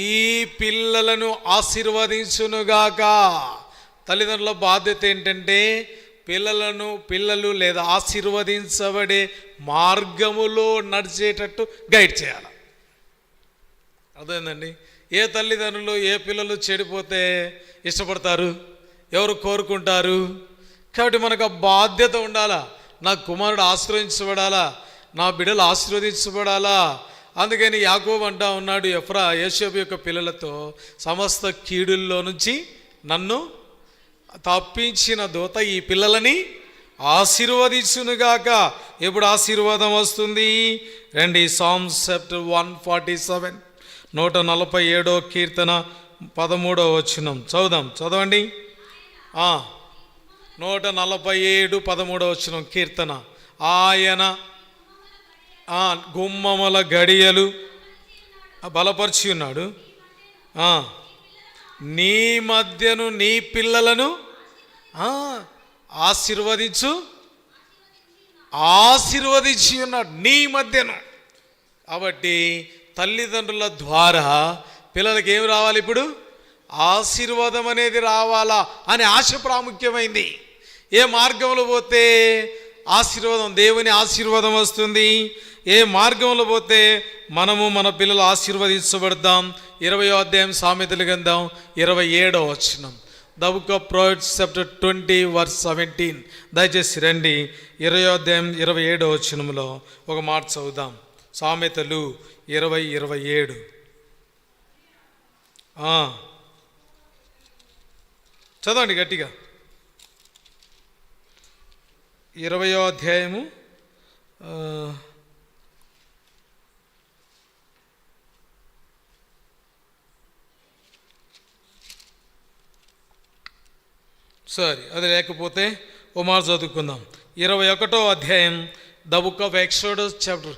ఈ పిల్లలను ఆశీర్వదించునుగాక. తల్లిదండ్రుల బాధ్యత ఏంటంటే పిల్లలు లేదా ఆశీర్వదించబడే మార్గములో నడిచేటట్టు గైడ్ చేయాలి. అదేందండి, ఏ తల్లిదండ్రులు ఏ పిల్లలు చెడిపోతే ఇష్టపడతారు? ఎవరు కోరుకుంటారు? కాబట్టి మనకు ఆ బాధ్యత ఉండాలా. నా కుమారుడు ఆశీర్వదించబడాలా, నా బిడ్డలు ఆశీర్వదించబడాలా. అందుకని యాకోబు అంటా ఉన్నాడు యోసేపు యొక్క పిల్లలతో, సమస్త కీడుల్లో నుంచి నన్ను తప్పించిన దూత ఈ పిల్లలని ఆశీర్వదించునుగాక. ఎప్పుడు ఆశీర్వాదం వస్తుంది? రండి, సామ్స్ చాప్టర్ 147, 147వ కీర్తన 13వ వచనం చదవండి. 147, 13వ వచనం కీర్తన. ఆయన గుమ్మముల గడియలు బలపరిచి ఉన్నాడు, నీ మధ్యను నీ పిల్లలను ఆశీర్వదించి ఉన్నాడు, నీ మధ్యను. కాబట్టి తల్లిదండ్రుల ద్వారా పిల్లలకి ఏమి రావాలి? ఇప్పుడు ఆశీర్వాదం అనేది రావాలా అనే ఆశ ప్రాముఖ్యమైంది. ఏ మార్గంలో పోతే ఆశీర్వాదం, దేవుని ఆశీర్వాదం వస్తుంది, ఏ మార్గంలో పోతే మనము మన పిల్లలు ఆశీర్వదించబడతాం. 20వ అధ్యాయం సామెతల గ్రంథం 27వ వచనం, the book of Proverbs chapter 20 verse 17. దయచేసి రండి, 20వ అధ్యాయం 27వ వచనంలో ఒక మాట చదువుదాం. సామెతలు 20:27. చదవండి గట్టిగా. 20వ అధ్యాయము అది లేకపోతే ఓ మాట చదువుకుందాం. 21వ అధ్యాయం, the book of exodus chapter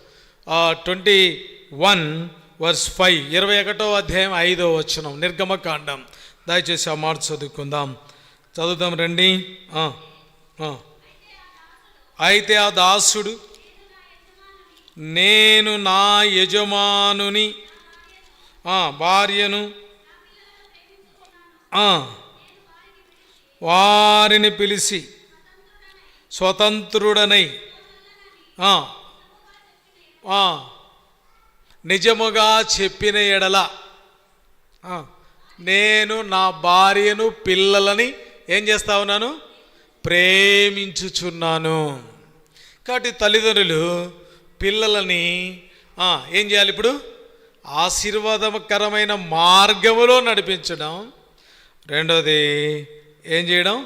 21 verse 5. 21వ అధ్యాయం 5వ వచనం, నిర్గమకాండం. దయచేసి ఆ మాట చదువుదాం రండి. అయితే ఆ దాసుడు, నేను నా యజమానుని భార్యను వారిని పిలిచి స్వతంత్రుడనై నిజముగా చెప్పిన ఎడల నేను నా భార్యను పిల్లలని ఏం చేస్తా ఉన్నాను, ప్రేమించుచున్నాను. కాబట్టి తల్లిదండ్రులు పిల్లలని ఏం చేయాలి, ఇప్పుడు ఆశీర్వాదకరమైన మార్గములో నడిపించడం. రెండోది ఏం చేయడం,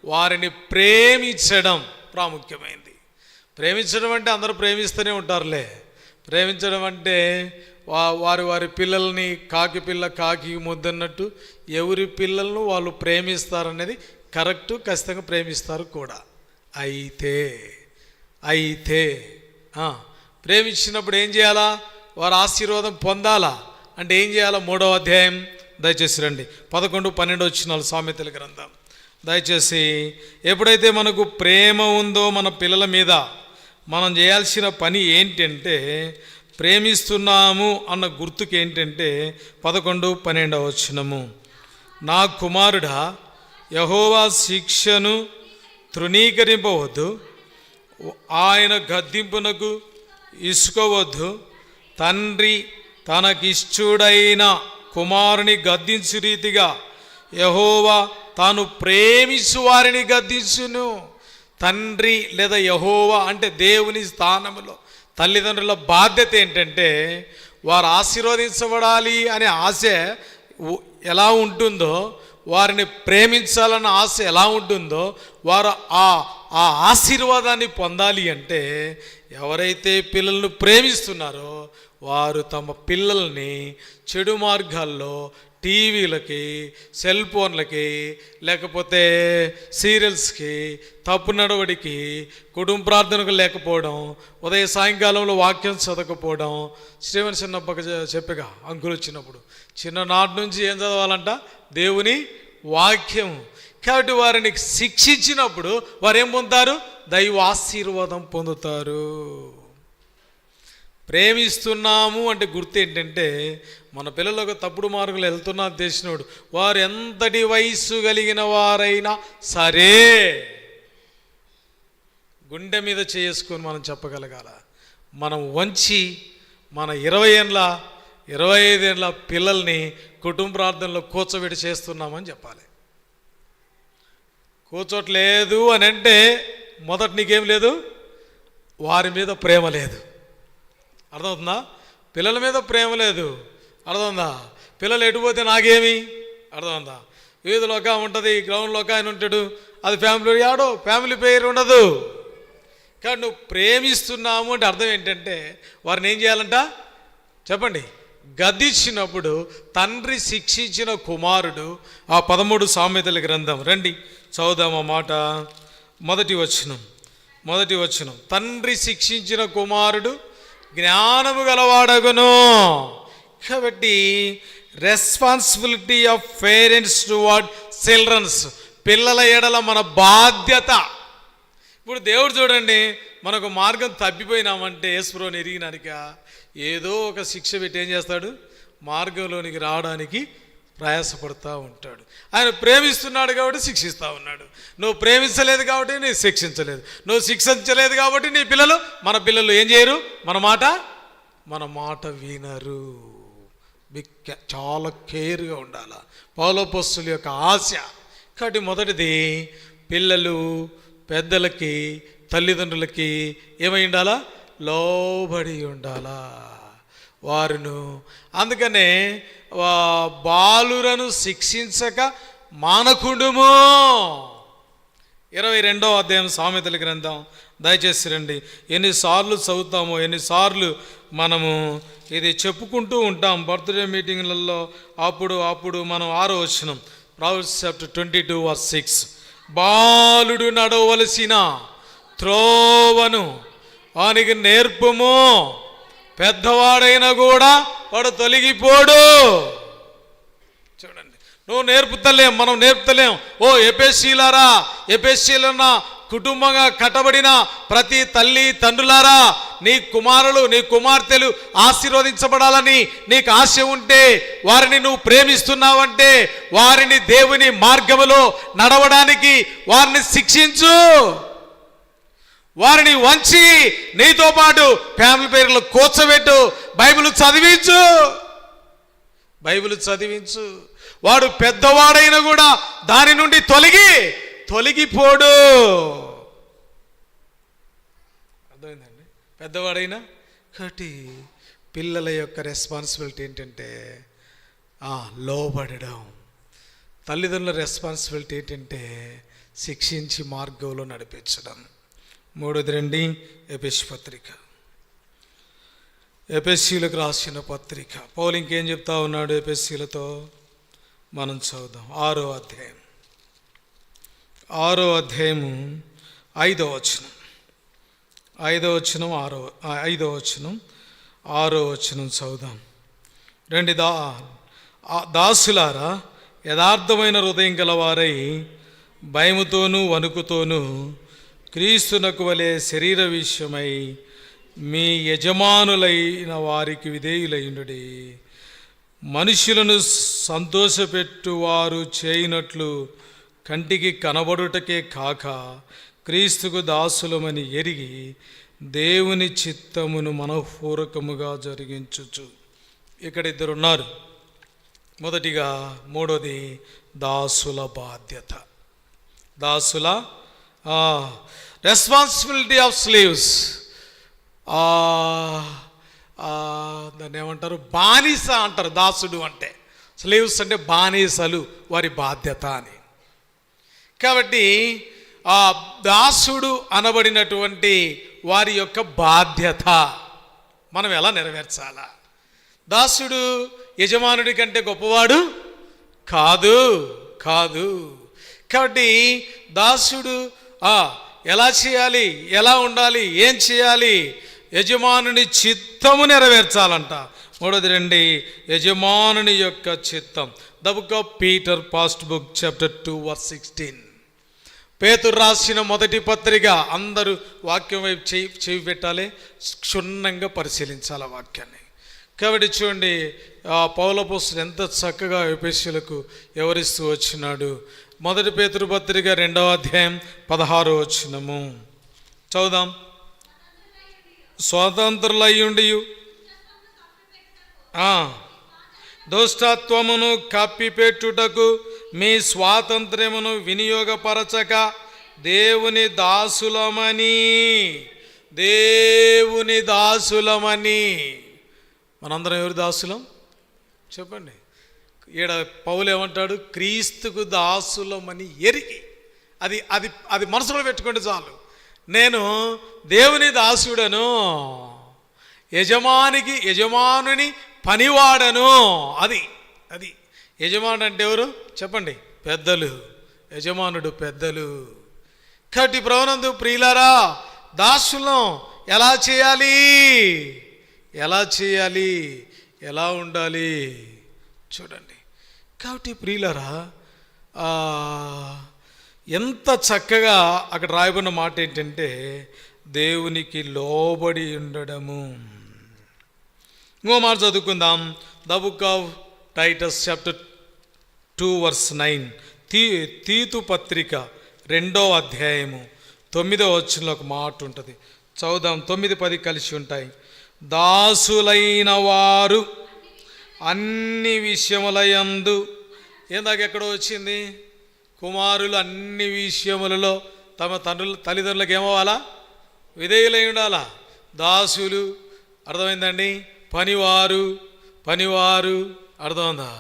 వారిని ప్రేమించడం ప్రాముఖ్యమైనది. ప్రేమించడం అంటే అందరూ ప్రేమిస్తూనే ఉంటారులే. ప్రేమించడం అంటే వారి వారి పిల్లల్ని కాకి పిల్ల కాకి ముద్దన్నట్టు ఎవరి పిల్లలను వాళ్ళు ప్రేమిస్తారనేది కరెక్టు, ఖచ్చితంగా ప్రేమిస్తారు కూడా. అయితే ప్రేమించినప్పుడు ఏం చేయాలా, వారు ఆశీర్వాదం పొందాలా అంటే ఏం చేయాలా? 3వ అధ్యాయం దయచేసి రండి, 11-12 వచనాలు సామెతల గ్రంథం. దయచేసి ఎప్పుడైతే మనకు ప్రేమ ఉందో మన పిల్లల మీద, మనం చేయాల్సిన పని ఏంటంటే, ప్రేమిస్తున్నాము అన్న గుర్తుకు ఏంటంటే 11-12 వచనము. నా కుమారుడా, యెహోవా శిక్షను తృణీకరింపవద్దు, ఆయన గద్దింపునకు ఇసుకోవద్దు. తండ్రి తనకిష్టుడైన కుమారుని గద్దించు రీతిగా యెహోవా తాను ప్రేమించు వారిని గద్దించును. తండ్రి లేదా యెహోవా అంటే దేవుని స్థానంలో తల్లిదండ్రుల బాధ్యత ఏంటంటే, వారు ఆశీర్వదించబడాలి అనే ఆశ ఎలా ఉంటుందో, వారిని ప్రేమించాలన్న ఆశ ఎలా ఉంటుందో, వారు ఆ ఆశీర్వాదాన్ని పొందాలి అంటే ఎవరైతే పిల్లలను ప్రేమిస్తున్నారో వారు తమ పిల్లల్ని చెడు మార్గాల్లో, టీవీలకి, సెల్ ఫోన్లకి, లేకపోతే సీరియల్స్కి, తప్పు నడవడికి, కుటుంబ ప్రార్థనకు లేకపోవడం, ఉదయం సాయంకాలంలో వాక్యం చదవకపోవడం. శ్రీవన్ చిన్నప్పక చెప్పగా అంకులు వచ్చినప్పుడు చిన్ననాటి నుంచి ఏం చదవాలంట, దేవుని వాక్యం. కాబట్టి వారిని శిక్షించినప్పుడు వారు ఏం పొందుతారు, దైవ ఆశీర్వాదం పొందుతారు. ప్రేమిస్తున్నాము అంటే గుర్తు ఏంటంటే, మన పిల్లలు ఒక తప్పుడు మార్గంలో వెళ్తున్నారు తెలిసినోడు, వారు ఎంతటి వయస్సు కలిగిన వారైనా సరే గుండె మీద చేసుకొని మనం చెప్పగలగాల. మనం వంచి మన 20 ఏళ్ళ 25 ఏళ్ళ పిల్లల్ని కుటుంబ ప్రార్థనలో కూర్చోబెట్టి చేస్తున్నామని చెప్పాలి. కూర్చోట్లేదు అని అంటే మొదట నీకేం లేదు, వారి మీద ప్రేమ లేదు. అర్థమవుతుందా? పిల్లల మీద ప్రేమ లేదు. అర్థమవుతుందా? పిల్లలు ఎటుపోతే నాకేమి, అర్థమవుతుందా? వీధిలో ఒక ఉంటుంది, గ్రౌండ్లో ఒక ఆయన ఉంటాడు, అది ఫ్యామిలీ ఆడో ఫ్యామిలీ పేరు ఉండదు. కానీ నువ్వు ప్రేమిస్తున్నాము అంటే అర్థం ఏంటంటే, వారిని ఏం చేయాలంట చెప్పండి, గద్దించినప్పుడు తండ్రి శిక్షించిన కుమారుడు. ఆ 13 సామెతల గ్రంథం రండి చదువుదాం. ఆ మాట మొదటి వచనం. తండ్రి శిక్షించిన కుమారుడు జ్ఞానము గలవాడగును. కాబట్టి responsibility of parents toward childrens, పిల్లల ఎడల మన బాధ్యత. ఇప్పుడు దేవుడు చూడండి, మనకు మార్గం తప్పిపోయినామంటే యేసుప్రభువుని ఎరిగినానిక ఏదో ఒక శిక్ష పెట్టి ఏం చేస్తాడు, మార్గంలోనికి రావడానికి ప్రయాసపడుతూ ఉంటాడు. ఆయన ప్రేమిస్తున్నాడు కాబట్టి శిక్షిస్తూ ఉన్నాడు. నువ్వు ప్రేమించలేదు కాబట్టి నేను శిక్షించలేదు, నువ్వు శిక్షించలేదు కాబట్టి నీ పిల్లలు, మన పిల్లలు ఏం చేయరు, మన మాట వినరు. చాలా కేర్గా ఉండాలి. పౌలోపొస్తలుల యొక్క ఆశ. కాబట్టి మొదటిది, పిల్లలు పెద్దలకి, తల్లిదండ్రులకి ఏమై ఉండాలా, లోబడి ఉండాలా వారును. అందుకనే బాలురను శిక్షించక మానకుండుము. 22వ అధ్యాయం సామెతల గ్రంథం దయచేసి రండి. ఎన్నిసార్లు చదువుతామో, ఎన్నిసార్లు మనము ఇది చెప్పుకుంటూ ఉంటాం బర్త్డే మీటింగ్లలో. అప్పుడు మనం 6వ వచనం, Proverbs chapter 22:6, బాలుడు నడవలసిన త్రోవను వానికి నేర్పుము, పెద్దవాడైనా కూడా వాడు తొలగిపోడు. చూడండి, నువ్వు నేర్పుతలేం, మనం నేర్పుతలేం. ఓ ఎఫెసీయులారా, ఎఫెసీయులన్న కుటుంబంగా కట్టబడిన ప్రతి తల్లి తండ్రులారా, నీ కుమారులు నీ కుమార్తెలు ఆశీర్వదించబడాలని నీకు ఆశ ఉంటే, వారిని నువ్వు ప్రేమిస్తున్నావంటే, వారిని దేవుని మార్గములో నడవడానికి వారిని శిక్షించు, వారిని వంచి నీతో పాటు ఫ్యామిలీ పేర్లు కూర్చోబెట్టు, బైబిల్ చదివించు. వాడు పెద్దవాడైనా కూడా దాని నుండి తొలగిపోడు. అర్థమైందండి? పెద్దవాడైనా కాబట్టి పిల్లల యొక్క రెస్పాన్సిబిలిటీ ఏంటంటే లోబడడం. తల్లిదండ్రుల రెస్పాన్సిబిలిటీ ఏంటంటే శిక్షించి మార్గంలో నడిపించడం. మూడోది రండి, ఎఫెసీయులకు రాసిన పత్రిక. పౌలు ఇంకేం చెప్తా ఉన్నాడు ఎఫెసీయులతో మనం చూద్దాం. 6వ అధ్యాయము 5వ వచనం, 5వ వచనం చదువుదాం రండి. దాసులారా, యథార్థమైన హృదయం గలవారై భయముతోనూ వణుకుతోనూ క్రీస్తునకు వలె శరీర విషయమై మీ యజమానులైన వారికి విధేయులైనడి, మనుషులను సంతోషపెట్టువారు చేయనట్లు కంటికి కనబడుటకే కాక క్రీస్తుకు దాసులమని ఎరిగి దేవుని చిత్తమును మనఃపూర్వకముగా జరిగించుచు. ఇక్కడ ఇద్దరున్నారు. మొదటిగా మూడోది దాసుల బాధ్యత. దాసుల రెస్పాన్సిబిలిటీ ఆఫ్ స్లేవ్స్. దాన్ని ఏమంటారు? బానిస అంటారు. దాసుడు అంటే, స్లేవ్స్ అంటే బానిసలు, వారి బాధ్యత అని. కాబట్టి ఆ దాసుడు అనబడినటువంటి వారి యొక్క బాధ్యత మనం ఎలా నెరవేర్చాలా? దాసుడు యజమానుడి కంటే గొప్పవాడు కాదు. కాబట్టి దాసుడు ఎలా చేయాలి, ఎలా ఉండాలి, ఏం చేయాలి? యజమానుని చిత్తము నెరవేర్చాలంట. మూడోది రండి, యజమానుని యొక్క చిత్తం. The book of Peter, first book, chapter 2 verse 16. పేతురు రాసిన మొదటి పత్రిక. అందరూ వాక్యం వైపు చెవి పెట్టాలి, క్షుణ్ణంగా పరిశీలించాలి వాక్యాన్ని. కాబట్టి చూడండి, పౌలపోస్తుడు ఎంత చక్కగా ఎఫెసీయులకు వివరిస్తూ వచ్చినాడు. మొదటి పేతురు పత్రిక 2వ అధ్యాయం 16వ వచనము చదువుదాం. స్వతంత్రులయ్యుండియు దుష్టత్వమును కప్పిపెట్టుటకు మీ స్వాతంత్ర్యమును వినియోగపరచక దేవుని దాసులమని. మనందరం ఎవరు దాసులం చెప్పండి? ఈడ పౌలు ఏమంటాడు? క్రీస్తుకు దాసులమని ఎరిగి. అది మనసులో పెట్టుకోండి చాలు. నేను దేవుని దాసుడను, యజమానుని పనివాడను. అది యజమానుడు అంటే ఎవరు చెప్పండి? పెద్దలు. యజమానుడు పెద్దలు. కాబట్టి ప్రభునందు ప్రియులారా, దాసులం ఎలా చేయాలి, ఎలా ఉండాలి చూడండి. కాబట్టి ప్రియులారా, ఎంత చక్కగా అక్కడ రాయబడిన మాట ఏంటంటే దేవునికి లోబడి ఉండడము. ఇంకో మాట చదువుకుందాం. The book of Titus, chapter 2 verse 9. తీతు పత్రిక 2వ అధ్యాయము 9వ వచనంలో ఒక మాట ఉంటుంది. చదువుదాం. 9-10 కలిసి ఉంటాయి. దాసులైన వారు అన్ని విషయములయందు. ఏందాక ఎక్కడో వచ్చింది? కుమారులు అన్ని విషయములలో తమ తల్లిదండ్రులకు ఏమవ్వాలా? విధేయులై ఉండాలా. దాసులు అర్థమైందండి, పనివారు అర్థమైందా?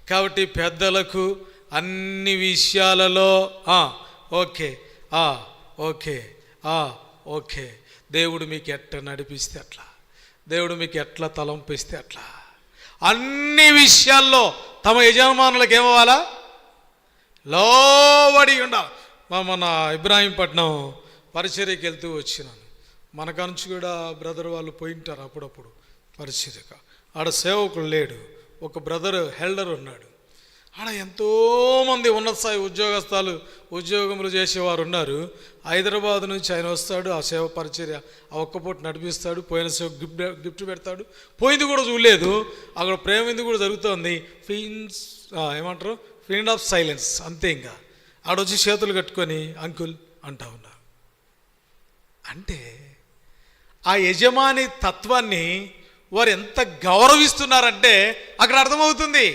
కాబట్టి పెద్దలకు అన్ని విషయాలలో ఓకే దేవుడు మీకు ఎట్లా నడిపిస్తే అట్లా, దేవుడు మీకు ఎట్లా తలంపిస్తే అట్లా, అన్ని విషయాల్లో తమ యజమానులకు ఏమవ్వాలా? లోబడి ఉండాలి. మన ఇబ్రాహీంపట్నం పరిచర్యకి వెళ్తూ వచ్చినాను. మన కంచి కూడా బ్రదర్ వాళ్ళు పోయింటారు అప్పుడప్పుడు పరిచర్యక. ఆడ సేవకులు లేడు, ఒక బ్రదర్ హెల్డర్ ఉన్నాడు. ఆడ ఎంతోమంది ఉన్నత స్థాయి ఉద్యోగములు చేసేవారు ఉన్నారు. హైదరాబాద్ నుంచి ఆయన వస్తాడు, ఆ సేవ పరిచర్య ఆ ఒక్కపూట నడిపిస్తాడు, పోయిన సేవ గిఫ్ట్ పెడతాడు. పోయింది కూడా చూడలేదు, అక్కడ ప్రేమింది కూడా జరుగుతుంది. ఏమంటారు, ఫీల్డ్ ఆఫ్ సైలెన్స్ అంతే. ఇంకా ఆడొచ్చి చేతులు కట్టుకొని అంకుల్ అంటా ఉన్నారు. అంటే ఆ యజమాని తత్వాన్ని వారు ఎంత గౌరవిస్తున్నారంటే అక్కడ అర్థమవుతుంది.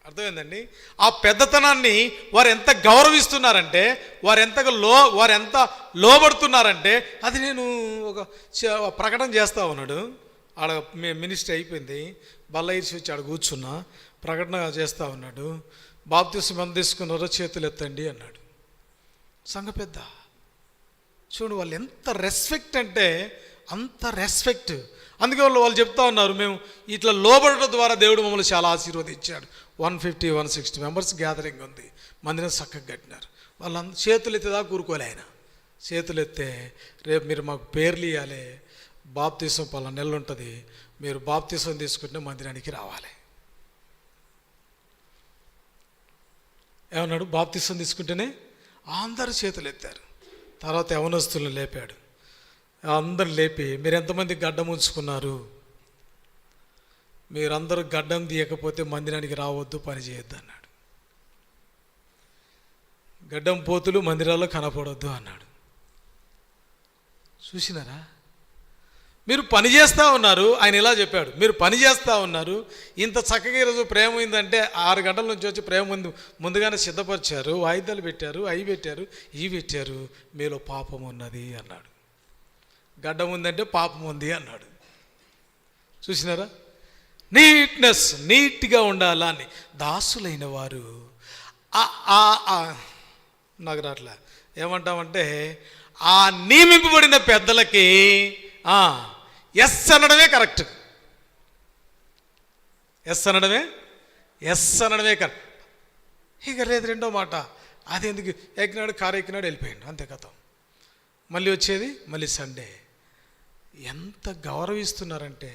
అర్థమైందండి? ఆ పెద్దతనాన్ని వారు ఎంత గౌరవిస్తున్నారంటే, వారు ఎంత లోబడుతున్నారంటే, అది నేను ఒక ప్రకటన చేస్తా ఉన్నాడు. ఆడ మినిస్ట్రీ అయిపోయింది, బల్ల ఇరిచి వచ్చి ఆడ కూర్చున్నా, ప్రకటన చేస్తూ ఉన్నాడు. బాప్తిస్మం ఎంత తీసుకున్నారో చేతులు ఎత్తండి అన్నాడు. సంఘ పెద్ద చూడు, వాళ్ళు ఎంత రెస్పెక్ట్ అంటే అంత రెస్పెక్ట్. అందుకే వాళ్ళు చెప్తా ఉన్నారు, మేము ఇట్లా లోబడటం ద్వారా దేవుడు మమ్మల్ని చాలా ఆశీర్వదించాడు. 150-160 మెంబర్స్ గ్యాదరింగ్ ఉంది, మందిరం చక్కగా కట్టినారు. వాళ్ళందరూ చేతులు ఎత్తేదా కూరుకోలే. ఆయన చేతులు ఎత్తే, రేపు మీరు మాకు పేర్లు ఇవ్వాలి, బాప్తిసం పలానా నెల ఉంటుంది, మీరు బాప్తిసం తీసుకుంటే మందిరానికి రావాలి. ఏమన్నాడు? బాప్తిసం తీసుకుంటేనే అందరూ చేతులు ఎత్తారు. తర్వాత యవనస్తులను లేపాడు. అందరు లేపి, మీరు ఎంతమంది గడ్డం ఉంచుకున్నారు, మీరందరూ గడ్డం తీయకపోతే మందిరానికి రావద్దు, పని చేయొద్దు అన్నాడు. గడ్డం పోతులు మందిరాల్లో కనపడొద్దు అన్నాడు. చూసినారా? మీరు పని చేస్తూ ఉన్నారు, ఆయన ఇలా చెప్పాడు, మీరు పని చేస్తూ ఉన్నారు. ఇంత చక్కగా ఈరోజు ప్రేమ ఉందంటే 6 గంటల నుంచి వచ్చి ప్రేమ ముందుగానే సిద్ధపరిచారు, వాయిద్యాలు పెట్టారు, అవి పెట్టారు, ఇవి పెట్టారు, మీలో పాపం ఉన్నది అన్నాడు. గడ్డం ఉందంటే పాపం ఉంది అన్నాడు. చూసినారా? నీట్గా ఉండాలా అని. దాసులైన వారు నాకు రాట్లా ఏమంటామంటే, ఆ నియమింపబడిన పెద్దలకి ఎస్ అనడమే కరెక్ట్. ఎస్ అనడమే కరెక్ట్. ఇక లేదు రెండో మాట, అది ఎందుకు ఎక్కినాడు, కారు ఎక్కినాడు, వెళ్ళిపోయాడు, అంతే కథం. మళ్ళీ వచ్చేది మళ్ళీ సండే. ఎంత గౌరవిస్తున్నారంటే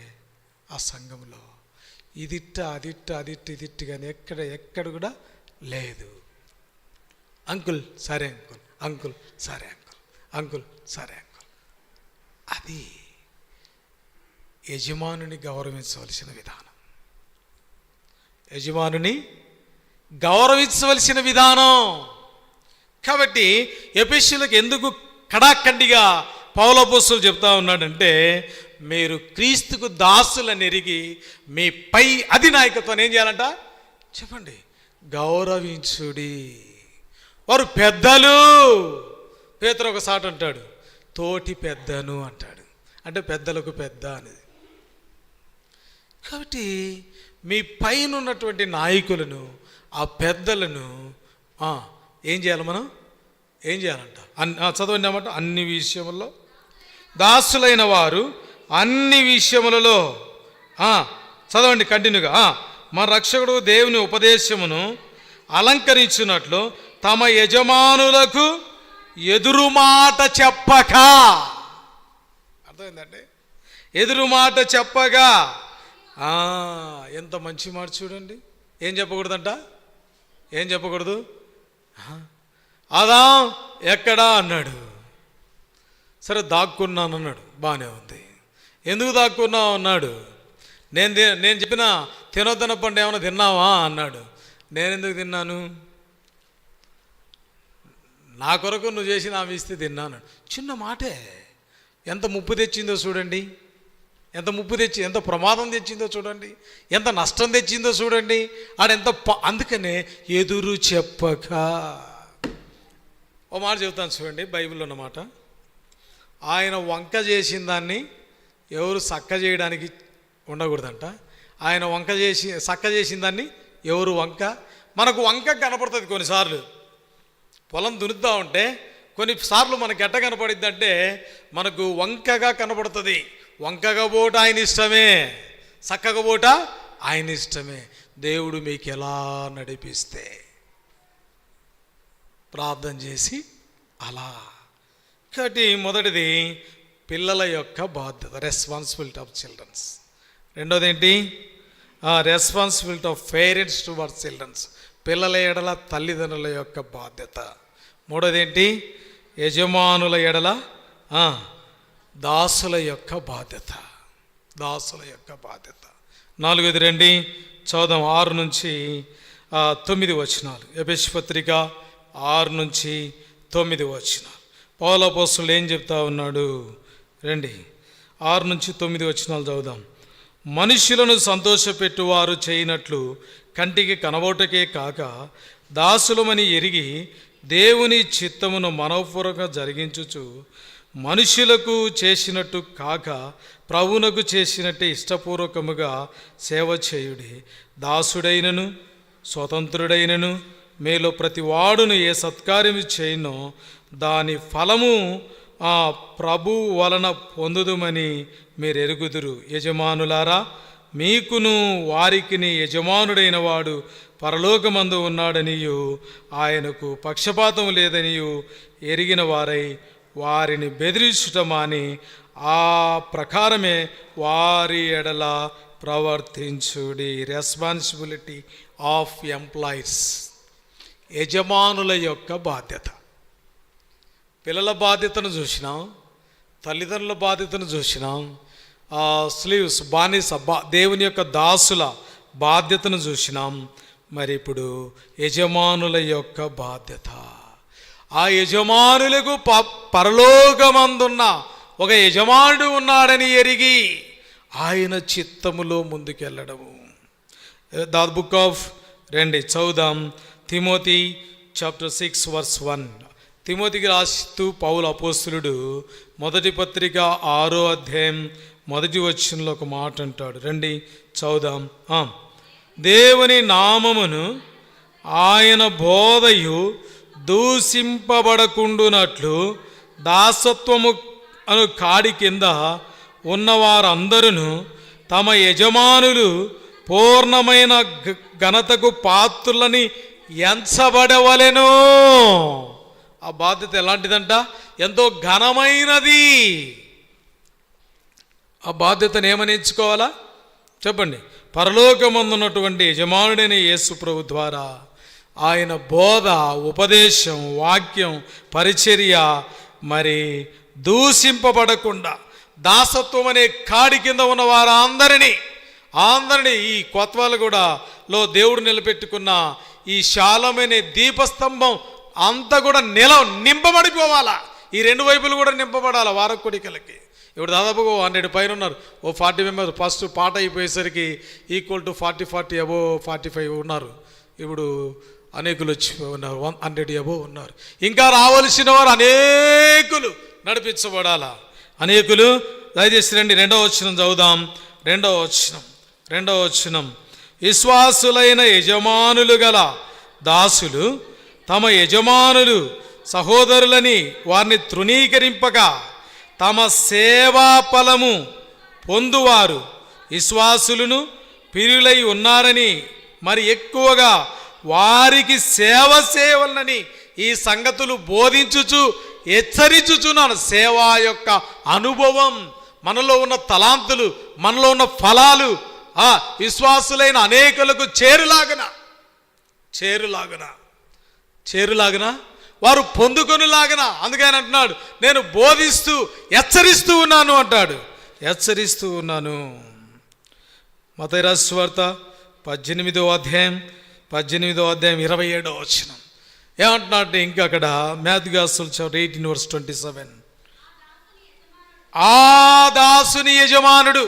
ఆ సంఘంలో ఇదిట్ట అదిట్టు కానీ ఎక్కడ కూడా లేదు. అంకుల్ సరే అంకుల్, అంకుల్ సరే అంకుల్, అంకుల్ సరే అంకుల్. అది యజమానుని గౌరవించవలసిన విధానం. యజమానుని గౌరవించవలసిన విధానం. కాబట్టి ఎఫెసీయులకు ఎందుకు కడాఖండిగా పౌలు అపోస్తలుడు చెప్తా ఉన్నాడంటే, మీరు క్రీస్తుకు దాసులని ఎరిగి మీ పై అధినాయకత్వాన్ని ఏం చేయాలంట చెప్పండి, గౌరవించుడి. వారు పెద్దలు. పేతురు ఒక సాట అంటాడు, తోటి పెద్దను అంటాడు, అంటే పెద్దలకు పెద్ద అనేది. కాబట్టి మీ పైన ఉన్నటువంటి నాయకులను, ఆ పెద్దలను ఏం చేయాలి, మనం ఏం చేయాలంట? చదవండి అన్నమాట. అన్ని విషయముల్లో దాసులైన వారు అన్ని విషయములలో చదవండి కంటిన్యూగా. మన రక్షకుడు దేవుని ఉపదేశమును అలంకరించినట్లు తమ యజమానులకు ఎదురు మాట చెప్పక. అర్థమైందండి? ఎదురు మాట చెప్పగా. ఎంత మంచి మాట చూడండి. ఏం చెప్పకూడదంట? ఏం చెప్పకూడదు? అదా ఎక్కడా అన్నాడు. సరే దాక్కున్నాను అన్నాడు, బాగానే ఉంది. ఎందుకు దాక్కున్నావు అన్నాడు. నేను చెప్పిన తినొద్దన పండు ఏమైనా తిన్నావా అన్నాడు. నేనెందుకు తిన్నాను? నా కొరకు నువ్వు చేసి నా ఇస్తే తిన్నాను. చిన్న మాటే ఎంత ముప్పు తెచ్చిందో చూడండి, ఎంత ప్రమాదం తెచ్చిందో చూడండి, ఎంత నష్టం తెచ్చిందో చూడండి. ఆడెంత అందుకనే ఎదురు చెప్పక. ఓ మాట చెబుతాను చూడండి, బైబిల్లో ఉన్నమాట. ఆయన వంక చేసిన దాన్ని ఎవరు చక్క చేయడానికి ఉండకూడదంట. ఆయన చక్క చేసిన దాన్ని ఎవరు మనకు వంక కనపడుతుంది. కొన్నిసార్లు పొలం దున్నుతూ ఉంటే కొన్నిసార్లు మనకు ఎట్ట కనపడిద్ది అంటే, మనకు వంకగా కనపడుతుంది. వంకగా పోట ఆయన ఇష్టమే, చక్కగా పోట ఆయన ఇష్టమే. దేవుడు మీకు ఎలా నడిపిస్తే ప్రార్థన చేసి అలా. కాబట్టి మొదటిది పిల్లల యొక్క బాధ్యత, రెస్పాన్సిబిలిటీ ఆఫ్ చిల్డ్రన్స్. రెండోది ఏంటి? Responsibility of parents towards childrens, పిల్లల ఎడల తల్లిదండ్రుల యొక్క బాధ్యత. మూడోది ఏంటి? యజమానుల ఎడల దాసుల యొక్క బాధ్యత, దాసుల యొక్క బాధ్యత. నాలుగోది రండి చదువుదాం, 6 నుంచి 9 వచనాలు. ఎఫెసీ పత్రిక 6 నుంచి 9 వచనాలు. పౌలు అపోస్తలుడు ఏం చెప్తా ఉన్నాడు? రండి 6 నుంచి 9 వచనాలు చదువుదాం. మనుషులను సంతోషపెట్టువారు చేయనట్లు కంటికి కనబోటకే కాక దాసులమని ఎరిగి దేవుని చిత్తమును మనఃపూర్వకంగా జరిగించుచు మనుషులకు చేసినట్టు కాక ప్రభువునకు చేసినట్టే ఇష్టపూర్వకముగా సేవ చేయుడి. దాసుడైనను స్వతంత్రుడైనను మీలో ప్రతి వాడును ఏ సత్కార్యము చేయనో దాని ఫలము ఆ ప్రభువు వలన పొందుదుమని మీరు ఎరుగుదురు. యజమానులారా, మీకును వారికిని యజమానుడైన వాడు పరలోకమందు ఉన్నాడనియు ఆయనకు పక్షపాతం లేదనియు ఎరిగిన వారై వారిని బెదిరించుటమాని ఆ ప్రకారమే వారి ఎడల ప్రవర్తించుడి. రెస్పాన్సిబిలిటీ ఆఫ్ ఎంప్లాయీస్, యజమానుల యొక్క బాధ్యత. పిల్లల బాధ్యతను చూసినాం, తల్లిదండ్రుల బాధ్యతను చూసినాం, స్లీవ్స్ బానిస దేవుని యొక్క దాసుల బాధ్యతను చూసినాం. మరి ఇప్పుడు యజమానుల యొక్క బాధ్యత. ఆ యజమానులకు పరలోకమందున్న ఒక యజమానుడు ఉన్నాడని ఎరిగి ఆయన చిత్తములో ముందుకెళ్ళడము. ద బుక్ ఆఫ్ రండి చదువుదాం, తిమోతి చాప్టర్ 6 verse 1. తిమోతికి రాస్తూ పౌలు అపోస్తలుడు మొదటి పత్రిక 6వ అధ్యాయం 1వ వచనంలో ఒక మాట అంటాడు. రండి చదువుదాం. దేవుని నామమును ఆయన బోధయు దూషింపబడకుండునట్లు దాసత్వము అను కాడి కింద ఉన్నవారందరూ తమ యజమానులు పూర్ణమైన ఘనతకు పాత్రులని ఎంచబడవలెను. ఆ బాధ్యత ఎలాంటిదంట? ఎంతో ఘనమైనది. ఆ బాధ్యతను ఏమని ఎంచుకోవాలా చెప్పండి? పరలోకమందున్నటువంటి యజమానుడైన యేసు ప్రభు ద్వారా ఆయన బోధ, ఉపదేశం, వాక్యం, పరిచర్య మరి దూషింపబడకుండా దాసత్వం అనే కాడి కింద ఉన్న వారందరినీ ఈ కొత్వాలగూడలో దేవుడు నిలబెట్టుకున్న ఈ శాలమనే దీపస్తంభం అంతా కూడా నింపబడిపోవాలా. ఈ 2 వైపులు కూడా నింపబడాలి వారకొడికలకి. ఇప్పుడు దాదాపుగా 100 పైన ఉన్నారు. 40 మెంబర్స్ ఫస్ట్ పాట అయిపోయేసరికి ఈక్వల్ టు 40 అబోవ్ 45 ఉన్నారు. ఇప్పుడు అనేకులు వచ్చి ఉన్నారు, 100 అబోవ్ ఉన్నారు. ఇంకా రావలసిన వారు అనేకులు నడిపించబడాలా, అనేకులు. దయచేసి రండి 2వ వచనం చదువుదాం. 2వ వచనం. విశ్వాసులైన యజమానులు గల దాసులు తమ యజమానులు సహోదరులని వారిని తృణీకరింపక తమ సేవా ఫలము పొందువారు విశ్వాసులను ప్రియులై ఉన్నారని మరి ఎక్కువగా వారికి సేవ చేయవలనని ఈ సంగతులు బోధించుచు హెచ్చరించుచున్నాను. సేవా యొక్క అనుభవం, మనలో ఉన్న తలాంతులు, మనలో ఉన్న ఫలాలు విశ్వాసులైన అనేకులకు చేరులాగన వారు పొందుకొనిలాగన. అందుకని అంటున్నాడు, నేను బోధిస్తూ హెచ్చరిస్తూ ఉన్నాను అంటాడు. హెచ్చరిస్తూ ఉన్నాను. మత్తయి రాసిన సువార్త 18వ అధ్యాయం 27వ వచనం ఏమంటున్నాడు? ఇంకా అక్కడ మాథ్యూ గాస్పెల్ చాప్టర్ 18 verse 27. ఆ దాసుని యజమానుడు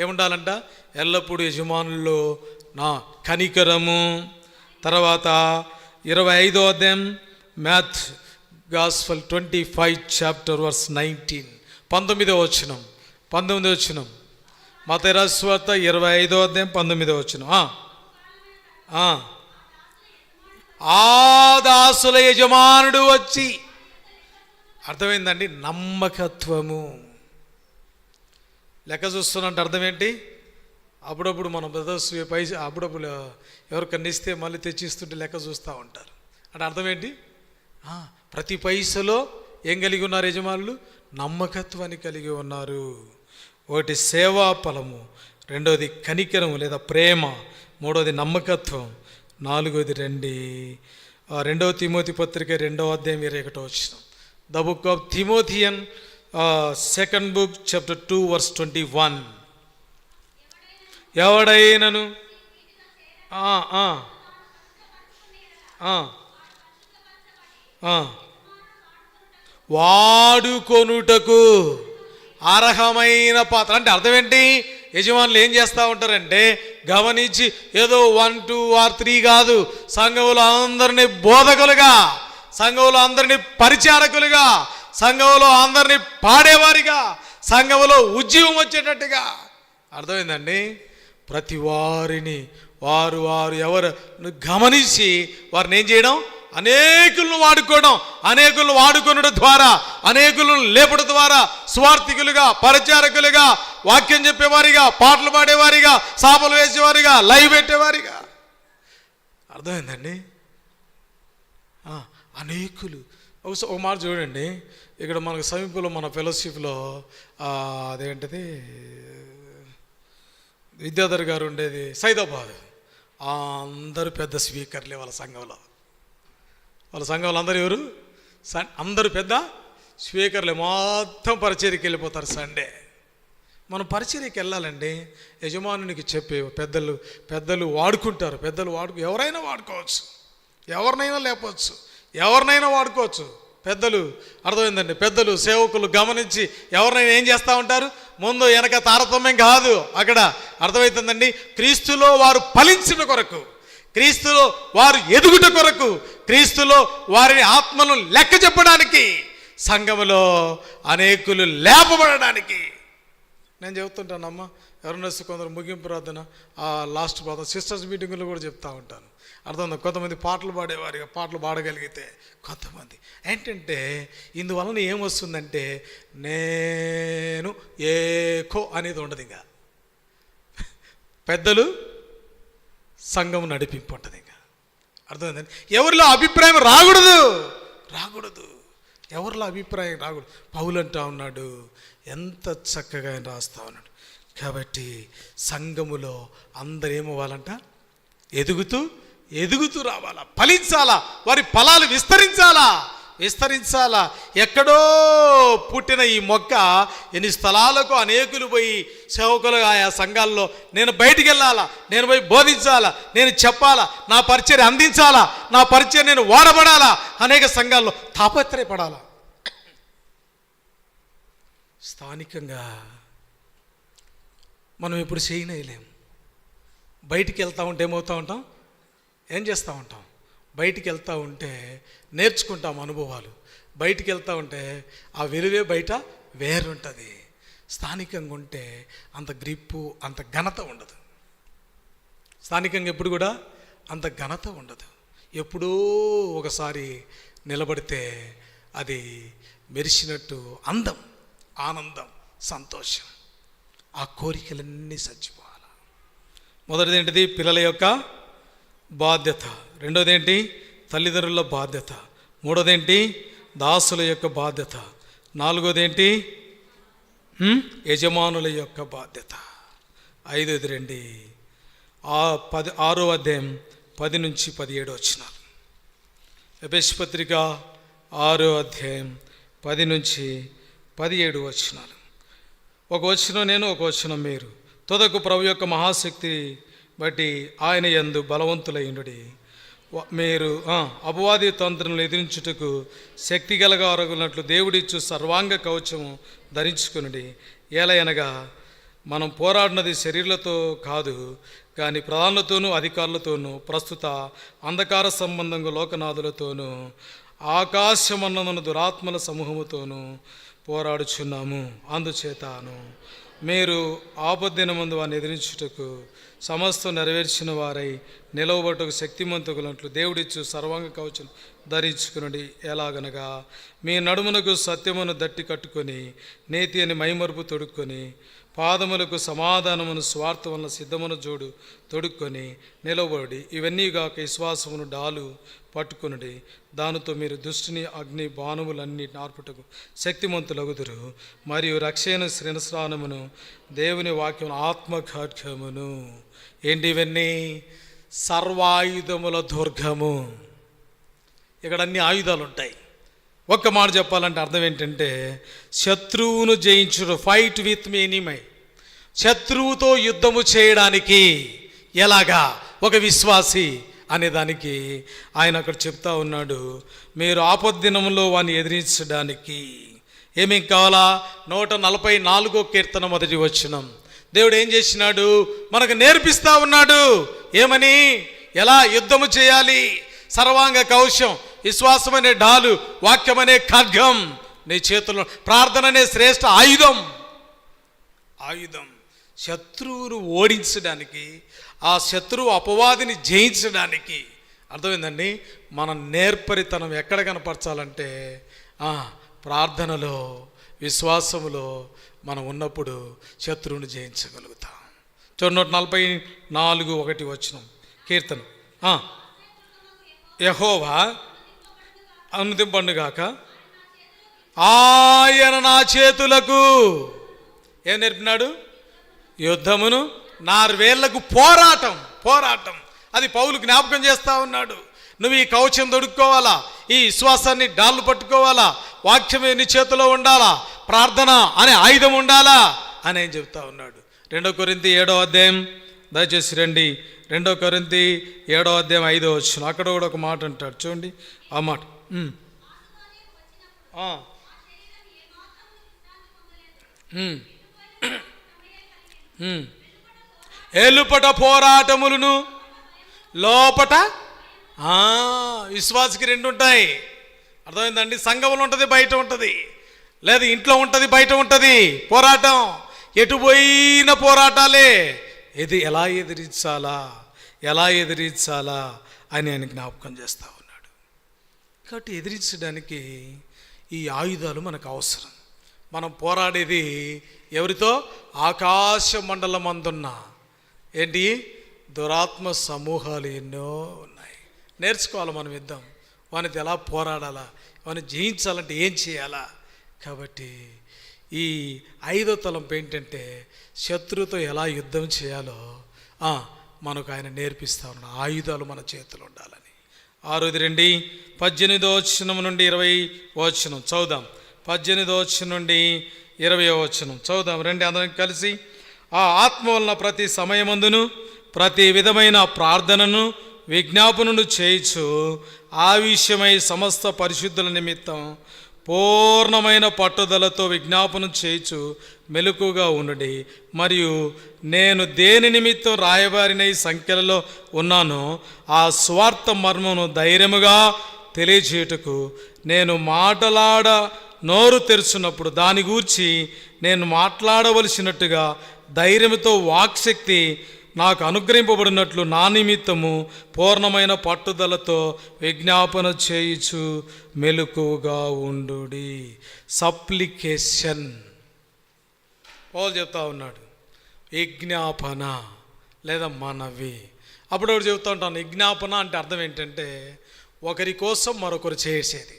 ఏముండాలంట? ఎల్లప్పుడూ యజమానుల్లో నా కనికరము. తర్వాత 25వ అధ్యాయం మాథ్యూ గాస్పెల్ 25 chapter verse 19, 19వ వచనం. మత్తయి రాసిన సువార్త 25వ అధ్యాయం 19వ వచనం. ఆ దాసుల యజమానుడు వచ్చి, అర్థమైందండి? నమ్మకత్వము. లెక్క చూస్తున్నట్టు అర్థం ఏంటి? అప్పుడప్పుడు మన బ్రదర్స్ అప్పుడప్పుడు ఎవరికన్నా ఇస్తే మళ్ళీ తెచ్చిస్తుంటే లెక్క చూస్తూ ఉంటారు. అంటే అర్థం ఏంటి? ప్రతి పైసలో ఏం కలిగి ఉన్నారు యజమానులు? నమ్మకత్వాన్ని కలిగి ఉన్నారు. ఒకటి సేవా ఫలము, రెండవది కనికరం లేదా ప్రేమ, మూడవది నమ్మకత్వం, నాలుగవది రెండవ తిమోతి పత్రిక 2వ అధ్యాయం 21వ వచనం. The book of Timothian, second book, chapter 2 verse 21. ఎవడైనను వాడుకొనుటకు అర్హమైన పాత్ర. అంటే అర్థం ఏంటి? యజమానులు ఏం చేస్తూ ఉంటారంటే గమనించి ఏదో 1, 2 or 3 కాదు, సంఘంలో అందరినీ బోధకులుగా, సంఘంలో అందరినీ పరిచారకులుగా, సంఘంలో అందరినీ పాడేవారిగా, సంఘంలో ఉద్యమం వచ్చేటట్టుగా. అర్థమైందండి? ప్రతి వారిని వారు ఎవరు గమనించి వారిని ఏం చేయడం? అనేకులను వాడుకోవడం ద్వారా, అనేకులను లేపడం ద్వారా స్వార్థికులుగా, పరిచారకులుగా, వాక్యం చెప్పేవారిగా, పాటలు పాడేవారిగా, సాపలు వేసేవారిగా, లైవ్ పెట్టేవారిగా. అర్థమైందండి? అనేకులు. ఒక మాట చూడండి, ఇక్కడ మనకు సమీపంలో మన ఫెలోషిప్లో అదేంటిది విద్యాధర్ గారు ఉండేది సైదాబాద్. అందరూ పెద్ద స్పీకర్లే వాళ్ళ సంఘంలో. అందరూ ఎవరు? అందరూ పెద్ద స్పీకర్లే. మొత్తం పరిచర్యకి వెళ్ళిపోతారు సండే. మనం పరిచర్యకి వెళ్ళాలండి. యజమానునికి చెప్పే పెద్దలు వాడుకుంటారు. ఎవరైనా వాడుకోవచ్చు, ఎవరినైనా లేపవచ్చు, ఎవరినైనా వాడుకోవచ్చు. పెద్దలు, అర్థమైందండి? పెద్దలు సేవకులు గమనించి ఎవరినైనా ఏం చేస్తూ ఉంటారు? ముందు వెనక తారతమ్యం కాదు. అక్కడ అర్థమవుతుందండి, క్రీస్తులో వారు ఫలించిన కొరకు, క్రీస్తులో వారు ఎదుగుట కొరకు, క్రీస్తులో వారిని ఆత్మను లెక్క చెప్పడానికి, సంఘములో అనేకులు లేపబడడానికి. నేను చెబుతుంటానమ్మా, ఎవరన్నా కొందరు ముగింపు ప్రార్థన, లాస్ట్ ప్రార్థన సిస్టర్స్ మీటింగులో కూడా చెప్తా ఉంటాను. అర్థం? కొంతమంది పాటలు పాడేవారిగా, పాటలు పాడగలిగితే, కొంతమంది ఏంటంటే ఇందువలన ఏమొస్తుందంటే నేను ఏకో అనేది ఉండదు. ఇంకా పెద్దలు సంఘం నడిపింపు ఉంటుంది. ఇంకా అర్థమైందండి? ఎవరిలో అభిప్రాయం రాకూడదు. ఎవరిలో అభిప్రాయం రాకూడదు. పౌలు అంటా ఉన్నాడు, ఎంత చక్కగా ఆయన రాస్తా ఉన్నాడు. కాబట్టి సంఘములో అందరూ ఏమవ్వాలంట? ఎదుగుతూ రావాలా, ఫలించాలా, వారి ఫలాలు విస్తరించాలా. ఎక్కడో పుట్టిన ఈ మొక్క ఎన్ని స్థలాలకు అనేకులు పోయి సేవకులుగా ఆయా సంఘాల్లో నేను బయటికి వెళ్ళాలా, నేను పోయి బోధించాలా, నేను చెప్పాలా, నా పరిచర్య అందించాలా, నా పరిచర్య నేను వాడబడాలా, అనేక సంఘాల్లో తాపత్రయపడాలా. స్థానికంగా మనం ఎప్పుడు చేయలేం. బయటికి వెళ్తూ ఉంటే ఏమవుతూ ఉంటాం? ఏం చేస్తూ ఉంటాం? బయటికి వెళ్తూ ఉంటే నేర్చుకుంటాం అనుభవాలు. బయటికి వెళ్తూ ఉంటే ఆ విలువే బయట వేరుంటుంది. స్థానికంగా ఉంటే అంత గ్రిప్పు, అంత ఘనత ఉండదు. స్థానికంగా ఎప్పుడు కూడా అంత ఘనత ఉండదు. ఎప్పుడో ఒకసారి నిలబడితే అది మెరిసినట్టు అందం, ఆనందం, సంతోషం, ఆ కోరికలన్నీ చచ్చిపోవాలి. మొదటిది ఏంటిది? పిల్లల యొక్క బాధ్యత. రెండోది ఏంటి? తల్లిదండ్రుల బాధ్యత. మూడోది ఏంటి? దాసుల యొక్క బాధ్యత. నాలుగోది ఏంటి? యజమానుల యొక్క బాధ్యత. ఐదోది రండి, 6వ అధ్యాయం 10 నుంచి 17 వచనాలు. ఎఫెసీ పత్రిక 6వ అధ్యాయం 10 నుంచి 17 వచనాలు. ఒక వచనం నేను, ఒక వచనం మీరు. తుదకు ప్రభు యొక్క మహాశక్తి బట్టి ఆయన యందు బలవంతులైనడి, మీరు అపవాది తంత్రములు ఎదిరించుటకు శక్తి గలగారగునట్లు దేవుడిచ్చు సర్వాంగ కవచము ధరించుకునుడి. ఏలయనగా మనం పోరాడినది శరీరులతో కాదు, కానీ ప్రధానులతోనూ అధికారులతోనూ, ప్రస్తుత అంధకార సంబంధంగా లోకనాథులతోనూ, ఆకాశమన్నదున దురాత్మల సమూహముతోనూ పోరాడుచున్నాము. అందుచేతను మీరు ఆపద్దినమందు వారిని ఎదిరించుటకు సమస్తం నెరవేర్చిన వారై నిలవబట్టుకు శక్తిమంతుకులంట్లు దేవుడిచ్చు సర్వాంగ కవచం ధరించుకునుడి. ఎలాగనగా మీ నడుమునకు సత్యమును దట్టి కట్టుకొని నీతి అని మైమరుపు తొడుక్కొని పాదములకు సమాధానమును స్వార్థ వలన సిద్ధమును జోడు తొడుక్కొని నిలబడి ఇవన్నీ గాక విశ్వాసమును డాలు పట్టుకునుడి, దానితో మీరు దుష్టుని అగ్ని బాణములన్నీ నార్పుటకు శక్తిమంతులగుదురు. మరియు రక్షణ శిరస్నానమును దేవుని వాక్యమును ఆత్మఖడ్గమును. ఏంటి ఇవన్నీ? సర్వాయుధముల దుర్గము. ఇక్కడ అన్ని ఆయుధాలు ఉంటాయి. ఒక్క మాట చెప్పాలంటే అర్థం ఏంటంటే, శత్రువును జయించుడు, ఫైట్ విత్ మీ ఎనిమీ. శత్రువుతో యుద్ధము చేయడానికి ఎలాగా ఒక విశ్వాసి అనే దానికి ఆయన అక్కడ చెప్తా ఉన్నాడు. మీరు ఆపద్దినంలో వాడిని ఎదిరించడానికి ఏమేం కావాలా? 144వ కీర్తన 1వ వచనం. దేవుడు ఏం చేసినాడు? మనకు నేర్పిస్తా ఉన్నాడు. ఏమని? ఎలా యుద్ధము చేయాలి? సర్వాంగ కవచం, విశ్వాసం అనే డాలు, వాక్యం అనే ఖడ్గం నీ చేతుల్లో, ప్రార్థన అనే శ్రేష్ఠ ఆయుధం శత్రువును ఓడించడానికి, ఆ శత్రువు అపవాదిని జయించడానికి. అర్థమైందండి? మన నేర్పరితనం ఎక్కడ కనపరచాలంటే ప్రార్థనలో, విశ్వాసములో మనం ఉన్నప్పుడు శత్రువును జయించగలుగుతాం. 144:1 వచనం కీర్తన. యెహోవా అనుదింపండుగాక, ఆయన నా చేతులకు ఏం నేర్పినాడు? యుద్ధమును, నా వేళ్లకు పోరాటం. అది పౌలు జ్ఞాపకం చేస్తా ఉన్నాడు. నువ్వు ఈ కవచం దొడుక్కోవాలా, ఈ విశ్వాసాన్ని డాళ్ళు పట్టుకోవాలా, వాక్యమే నీ చేతిలో ఉండాలా, ప్రార్థన అనే ఆయుధం ఉండాలా అని ఆయన చెప్తా ఉన్నాడు. 2 కొరింథీ 7వ అధ్యాయం, దయచేసి రండి. 2 కొరింథీ 7వ అధ్యాయం 5వ వచనం. అక్కడ కూడా ఒక మాట అంటాడు, చూడండి ఆ మాట. ఎలుపట పోరాటములను, లోపట విశ్వాసకి 2 ఉంటాయి. అర్థమైందండి? సంఘంలో ఉంటుంది, బయట ఉంటుంది. లేదా ఇంట్లో ఉంటుంది, బయట ఉంటుంది. పోరాటం ఎటు పోయిన పోరాటాలే. ఇది ఎలా ఎదిరించాలా అని ఆయన జ్ఞాపకం చేస్తూ ఉన్నాడు. కాబట్టి ఎదిరించడానికి ఈ ఆయుధాలు మనకు అవసరం. మనం పోరాడేది ఎవరితో? ఆకాశ మండలం అందున్న ఏంటి దురాత్మ సమూహాలు ఎన్నో ఉన్నాయి. నేర్చుకోవాలి మనం యుద్ధం. వానితో ఎలా పోరాడాలా, వాని జయించాలంటే ఏం చేయాలా. కాబట్టి ఈ 5వ తలంపు ఏంటంటే, శత్రువుతో ఎలా యుద్ధం చేయాలో మనకు ఆయన నేర్పిస్తా ఉన్నాడు. ఆయుధాలు మన చేతులు ఉండాలని. 6ది రండి, 18వ వచనం నుండి 20వ వచనం చదువుదాం. 18వ వచనం నుండి 20వ వచనం చదువుదాం రండి అందరం కలిసి. ఆ ఆత్మ వలన ప్రతి సమయమందును ప్రతి విధమైన ప్రార్థనను విజ్ఞాపనను చేయించు, ఆ విషయమై సమస్త పరిశుద్ధుల నిమిత్తం పూర్ణమైన పట్టుదలతో విజ్ఞాపనం చేయించు మెలకుగా ఉండుడి. మరియు నేను దేని నిమిత్తం రాయబారిన ఈ సంఖ్యలలో ఉన్నానో ఆ స్వార్థ మర్మను ధైర్యముగా తెలియచేయుటకు నేను నోరు తెరుచున్నప్పుడు దాని గూర్చి నేను మాట్లాడవలసినట్టుగా ధైర్యంతో వాక్శక్తి నాకు అనుగ్రహింపబడినట్లు నా నిమిత్తము పూర్ణమైన పట్టుదలతో విజ్ఞాపన చేయుచు మెలకువగా ఉండుడి. సప్లికేషన్ పౌలు చెప్తా ఉన్నాడు. విజ్ఞాపన లేదా మనవి. అప్పుడప్పుడు చెప్తూ ఉంటాను, విజ్ఞాపన అంటే అర్థం ఏంటంటే ఒకరి కోసం మరొకరు చేసేది.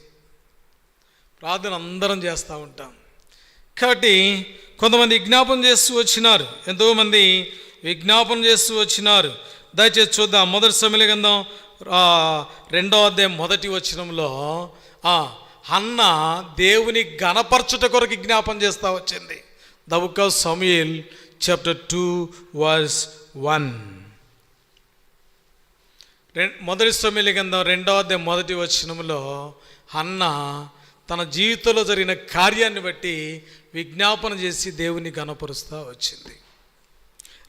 ప్రార్థన అందరం చేస్తూ ఉంటాం. కాబట్టి కొంతమంది విజ్ఞాపన చేస్తూ వచ్చినారు, ఎంతోమంది విజ్ఞాపన చేస్తూ వచ్చినారు. దయచేసి చూద్దాం. 1 సమూయేలు గ్రంథం 2వ అధ్యాయం 1వ వచనంలో హన్న దేవుని గణపరచుట కొరకు విజ్ఞాపన చేస్తూ వచ్చింది. The book of Samuel chapter 2:1. 1 సమూయేలు గ్రంథం 2వ అధ్యాయం 1వ వచనంలో హన్న తన జీవితంలో జరిగిన కార్యాన్ని బట్టి విజ్ఞాపన చేసి దేవుని గణపరుస్తూ వచ్చింది.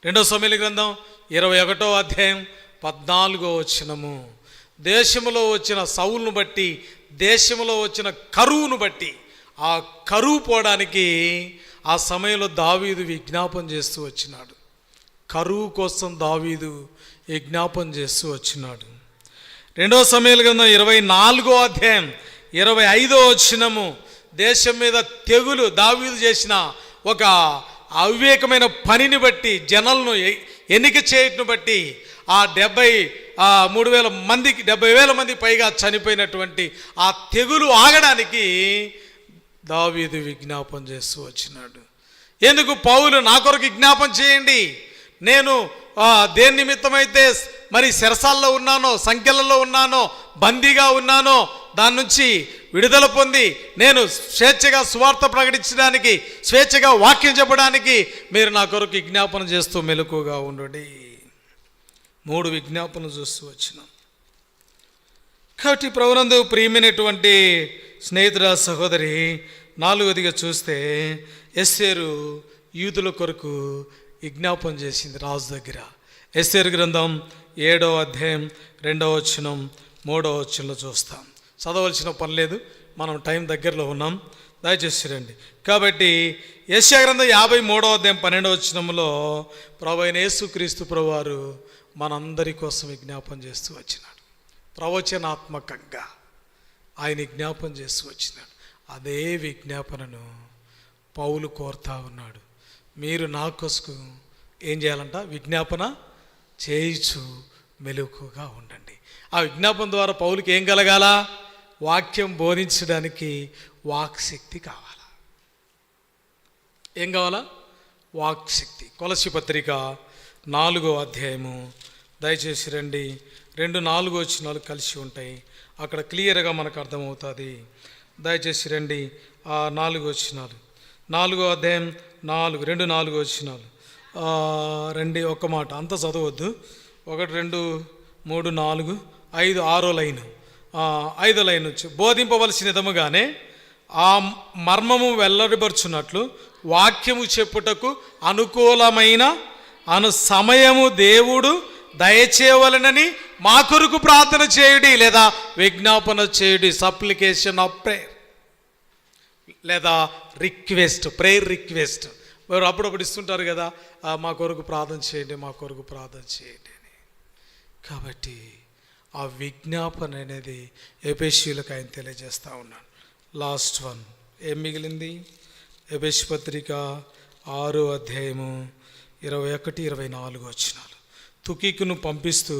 2వ సమూయేలు గ్రంథం 21వ అధ్యాయం 14వ వచనము. దేశంలో వచ్చిన సౌలును బట్టి, దేశంలో వచ్చిన కరువును బట్టి, ఆ కరువు పోవడానికి ఆ సమయంలో దావీదు విజ్ఞాపన చేస్తూ వచ్చినాడు. కరువు కోసం దావీదు విజ్ఞాపన చేస్తూ వచ్చినాడు. 2వ సమూయేలు గ్రంథం 24వ అధ్యాయం 25వ వచనము. దేశం మీద తెగులు, దావీదు చేసిన ఒక అవివేకమైన పనిని బట్టి, జనాలను ఎన్నిక చేయటం బట్టి ఆ 73,000 మందికి 70,000 మంది పైగా చనిపోయినటువంటి ఆ తెగులు ఆగడానికి దావీదు విజ్ఞాపన చేస్తూ వచ్చినాడు. ఎందుకు? పౌలు నా కొరకు విజ్ఞాపన చేయండి, నేను దేని నిమిత్తమైతే మరి చెరసాల్లో ఉన్నానో, సంఖ్యలలో ఉన్నానో, బందీగా ఉన్నానో దాని నుంచి విడుదల పొంది నేను స్వేచ్ఛగా సువార్త ప్రకటించడానికి, స్వేచ్ఛగా వాక్యం చెప్పడానికి మీరు నా కొరకు విజ్ఞాపన చేస్తూ మెలకుగా ఉండండి. 3 విజ్ఞాపనలు చూస్తూ వచ్చినాం. కాబట్టి ప్రభునందు ప్రియమైనటువంటి స్నేహితుల సహోదరి, 4వదిగా చూస్తే ఎస్తేరు యూదుల కొరకు విజ్ఞాపన చేసింది రాజు దగ్గర. ఎస్తేరు గ్రంథం 7వ అధ్యాయం 2వ వచనం 3వ వచనంలో చూస్తాం. చదవలసిన పని లేదు, మనం టైం దగ్గరలో ఉన్నాం, దయచేసి రండి. కాబట్టి యెషయా గ్రంథం 53వ అధ్యాయం 12వ వచనంలో ప్రభువైన యేసుక్రీస్తు ప్రభువారు మనందరి కోసం విజ్ఞాపన చేస్తూ వచ్చినాడు. ప్రవచనాత్మకంగా ఆయన విజ్ఞాపన చేస్తూ వచ్చినాడు. అదే విజ్ఞాపనను పౌలు కోరుతా ఉన్నాడు. మీరు నా కోసం ఏం చేయాలంట? విజ్ఞాపన చేయించు మెలకుగా ఉండండి. ఆ విజ్ఞాపన ద్వారా పౌలుకి ఏం కలగాల? వాక్యం బోధించడానికి వాక్శక్తి కావాలా? ఏం కావాలా? వాక్శక్తి. కొలస్సీ పత్రిక 4వ అధ్యాయము, దయచేసి రండి, 2-4 వచనాలు కలిసి ఉంటాయి, అక్కడ క్లియర్గా మనకు అర్థమవుతుంది. దయచేసి రండి, ఆ 4 వచనాలు, 4వ అధ్యాయం 2-4 వచనాలు రండి. ఒక్క మాట అంత చదవద్దు. 1, 2, 3, 4, 5, 6వ లైన్, 5వ లైన్ వచ్చి బోధింపవలసినదముగానే ఆ మర్మము వెల్లడిపరుచున్నట్లు వాక్యము చెప్పుటకు అనుకూలమైన సమయము దేవుడు దయచేయవలనని మా కొరకు ప్రార్థన చేయుడి లేదా విజ్ఞాపన చేయుడి. సప్లికేషన్ ఆఫ్ ప్రేయర్ లేదా రిక్వెస్ట్, ప్రేయర్ రిక్వెస్ట్. వారు అప్పుడప్పుడు ఇస్తుంటారు కదా, మా కొరకు ప్రార్థన చేయండి, మా కొరకు ప్రార్థన చేయండి అని. కాబట్టి ఆ విజ్ఞాపన అనేది ఎఫెసీయులకు ఆయన తెలియజేస్తూ ఉన్నాడు. లాస్ట్ వన్ ఏం మిగిలింది? ఎఫెసీ పత్రిక 6వ అధ్యాయము 21-24 వచనాలు. తుకీకును పంపిస్తూ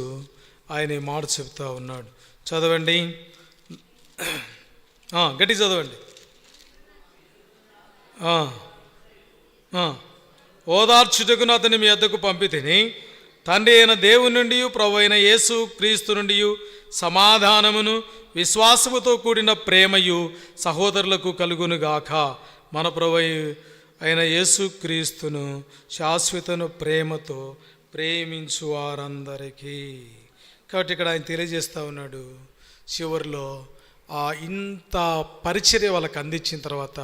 ఆయన ఈ మాట చెప్తా ఉన్నాడు. చదవండి, గట్టి చదవండి. ఓదార్చుటకును అతని మీ వద్దకు పంపితిని, తండ్రి అయిన దేవుని నుండి ప్రభు అయిన యేసు క్రీస్తు నుండి సమాధానమును విశ్వాసముతో కూడిన ప్రేమయు సహోదరులకు కలుగునుగాక. మన ప్రభు అయిన యేసు క్రీస్తును శాశ్వతను ప్రేమతో ప్రేమించు వారందరికీ. కాబట్టి ఇక్కడ ఆయన తెలియజేస్తూ ఉన్నాడు, చివరిలో ఇంత పరిచర్య వాళ్ళకి అందించిన తర్వాత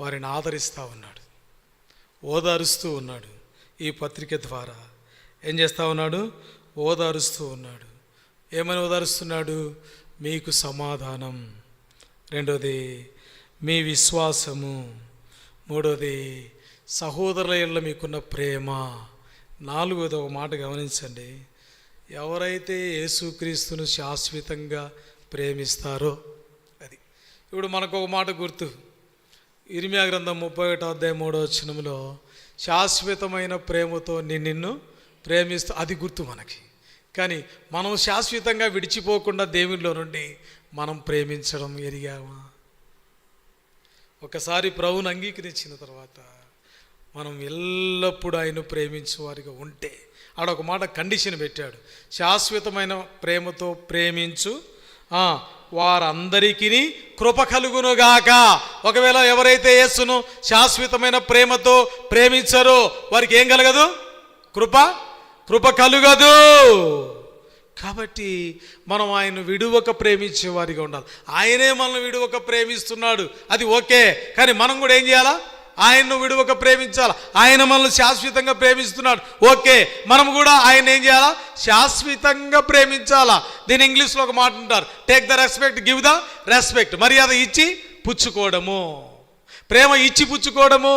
వారిని ఆదరిస్తూ ఉన్నాడు, ఓదారుస్తూ ఉన్నాడు. ఈ పత్రిక ద్వారా ఏం చేస్తూ ఉన్నాడు? ఓదారుస్తూ ఉన్నాడు. ఏమని ఓదారుస్తున్నాడు? మీకు సమాధానం, 2వది మీ విశ్వాసము, 3వది సహోదరుల యెడల మీకున్న ప్రేమ, 4వది ఒక మాట గమనించండి, ఎవరైతే యేసుక్రీస్తును శాశ్వతంగా ప్రేమిస్తారో అది. ఇప్పుడు మనకు ఒక మాట గుర్తు, ఇర్మియా గ్రంథం 31వ అధ్యాయం 3వ వచనంలో శాశ్వతమైన ప్రేమతో నిన్ను ప్రేమిస్తూ, అది గుర్తు మనకి. కానీ మనం శాశ్వతంగా విడిచిపోకుండా దేవునిలో నుండి మనం ప్రేమించడం ఎరిగామా? ఒకసారి ప్రభువును అంగీకరించిన తర్వాత మనం ఎల్లప్పుడూ ఆయన ప్రేమించే వారిగా ఉంటే, ఆడొక మాట కండిషన్ పెట్టాడు, శాశ్వతమైన ప్రేమతో ప్రేమించు వారందరికీ కృప కలుగునుగాక. ఒకవేళ ఎవరైతే యేసును శాశ్వతమైన ప్రేమతో ప్రేమించారో వారికి ఏం కలగదు? కృప కలుగదు. కాబట్టి మనం ఆయన విడువక ప్రేమించే వారిగా ఉండాలి. ఆయనే మనల్ని విడువక ప్రేమిస్తున్నాడు, అది ఓకే. కానీ మనం కూడా ఏం చేయాలా? ఆయన్ను విడువక ప్రేమించాలా. ఆయన మనల్ని శాశ్వతంగా ప్రేమిస్తున్నాడు, ఓకే. మనం కూడా ఆయన ఏం చేయాలా? శాశ్వతంగా ప్రేమించాలా. దీని ఇంగ్లీష్లో ఒక మాట అంటారు, take the respect, give the respect. మర్యాద ఇచ్చి పుచ్చుకోవడము, ప్రేమ ఇచ్చి పుచ్చుకోవడము.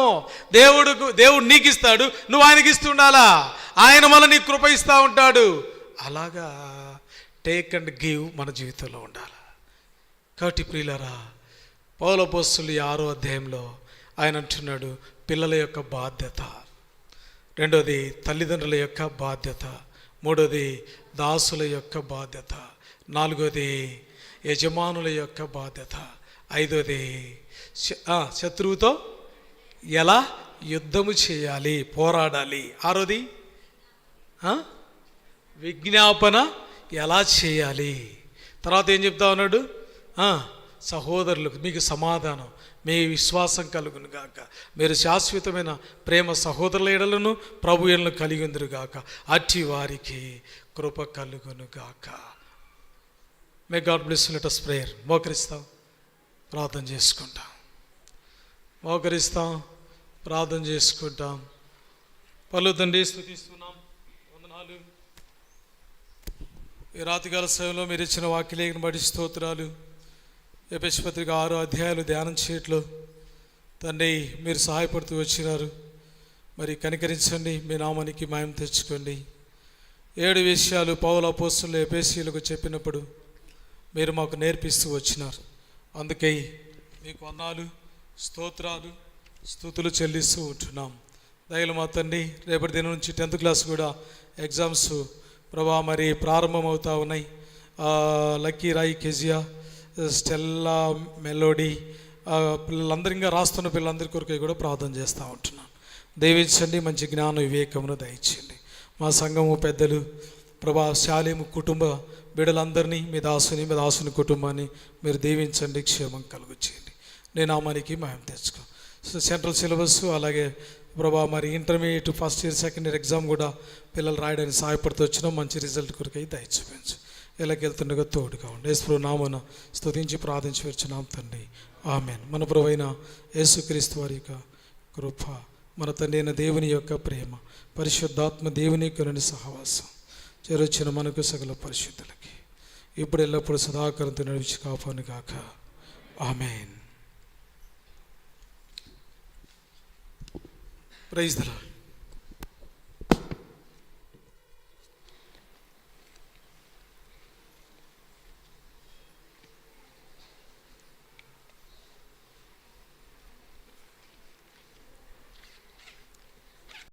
దేవుడు నీకు ఇస్తాడు, నువ్వు ఆయనకి ఇస్తుండాలా. ఆయన మళ్ళీ నీకు కృప ఇస్తూ ఉంటాడు. అలాగా టేక్ అండ్ గివ్ మన జీవితంలో ఉండాలి. కాబట్టి ప్రియులారా, పౌలు అపోస్తలుల 6వ అధ్యాయంలో ఆయన అంటున్నాడు, పిల్లల యొక్క బాధ్యత. రెండోది తల్లిదండ్రుల యొక్క బాధ్యత. మూడోది దాసుల యొక్క బాధ్యత. నాలుగోది యజమానుల యొక్క బాధ్యత. ఐదోది శత్రువుతో ఎలా యుద్ధము చేయాలి, పోరాడాలి. ఆరోది విజ్ఞాపన ఎలా చేయాలి. తర్వాత ఏం చెప్తా ఉన్నాడు, సహోదరులకు మీకు సమాధానం, మీ విశ్వాసం కలుగును గాక, మీరు శాశ్వతమైన ప్రేమ సహోదరుల ఎడలను ప్రభు ఎడలను కలిగి ఉందురు గాక, అట్టి వారికి కృప కలుగును గాక. May God bless. Let us pray. మోకరిస్తాం, ప్రార్థన చేసుకుంటాం. మోకరిస్తాం, ప్రార్థన చేసుకుంటాం. పలు తండ్రి స్తుతిస్తున్నాం, వందనాలు. ఈ రాతికాల సమయంలో మీరు ఇచ్చిన వాక్యలేఖను బట్టి స్తోత్రాలు. ఎఫెసీ పత్రిక 6 అధ్యాయాలు ధ్యానం చేయట్లో తండ్రి మీరు సహాయపడుతూ వచ్చినారు. మరి కనికరించండి, మీ నామానికి మహిమ తెచ్చుకోండి. 7 విషయాలు పౌలు అపోస్తలులు ఎఫెసీయులకు చెప్పినప్పుడు మీరు మాకు నేర్పిస్తూ వచ్చినారు. అందుకే మీకు వందనాలు, స్తోత్రాలు, స్తుతులు చెల్లిస్తూ ఉంటున్నాం. దయలు మా తండ్రి, రేపటి దినం నుంచి 10th క్లాస్ కూడా ఎగ్జామ్స్ ప్రభా మరి ప్రారంభమవుతూ ఉన్నాయి. లక్కీ రాయి, కెజియా, స్టెల్లా, మెలోడీ పిల్లలందరూ ఇంకా రాస్తున్న పిల్లలందరి కొరకే కూడా ప్రార్థన చేస్తూ ఉంటున్నాను. దయవించండి, మంచి జ్ఞాన వివేకమును దయచేయండి. మా సంఘము పెద్దలు ప్రభా శాలేము కుటుంబ బిడ్డలందరినీ, మీ దాసుని కుటుంబాన్ని మీరు దీవించండి, క్షేమం కలుగు చేయండి. నేను నామానికి మహిమ తెచ్చుకో. సెంట్రల్ సిలబస్ అలాగే ప్రభా మరి intermediate first year second year exam కూడా పిల్లలు రాయడానికి సహాయపడుతూ వచ్చినా మంచి రిజల్ట్ కొరకై దయ చూపించు. ఎలాగెళ్తుండగా తోడుగా ఉండి యేసు నామమున స్తుతించి ప్రార్థించి వచ్చున్నాం తండ్రి, ఆమేన్. మన ప్రభువైన యేసుక్రీస్తు వారి యొక్క కృప, మన తండ్రి అయిన దేవుని యొక్క ప్రేమ, పరిశుద్ధాత్మ దేవుని యొక్క సహవాసం చేరొచ్చిన మనకు సకల పరిశుద్ధులకి ఇప్పుడు ఎల్లప్పుడూ సదాకాలంతో నడిచి కాపాను గాక, ఆమేన్. Praise the lord.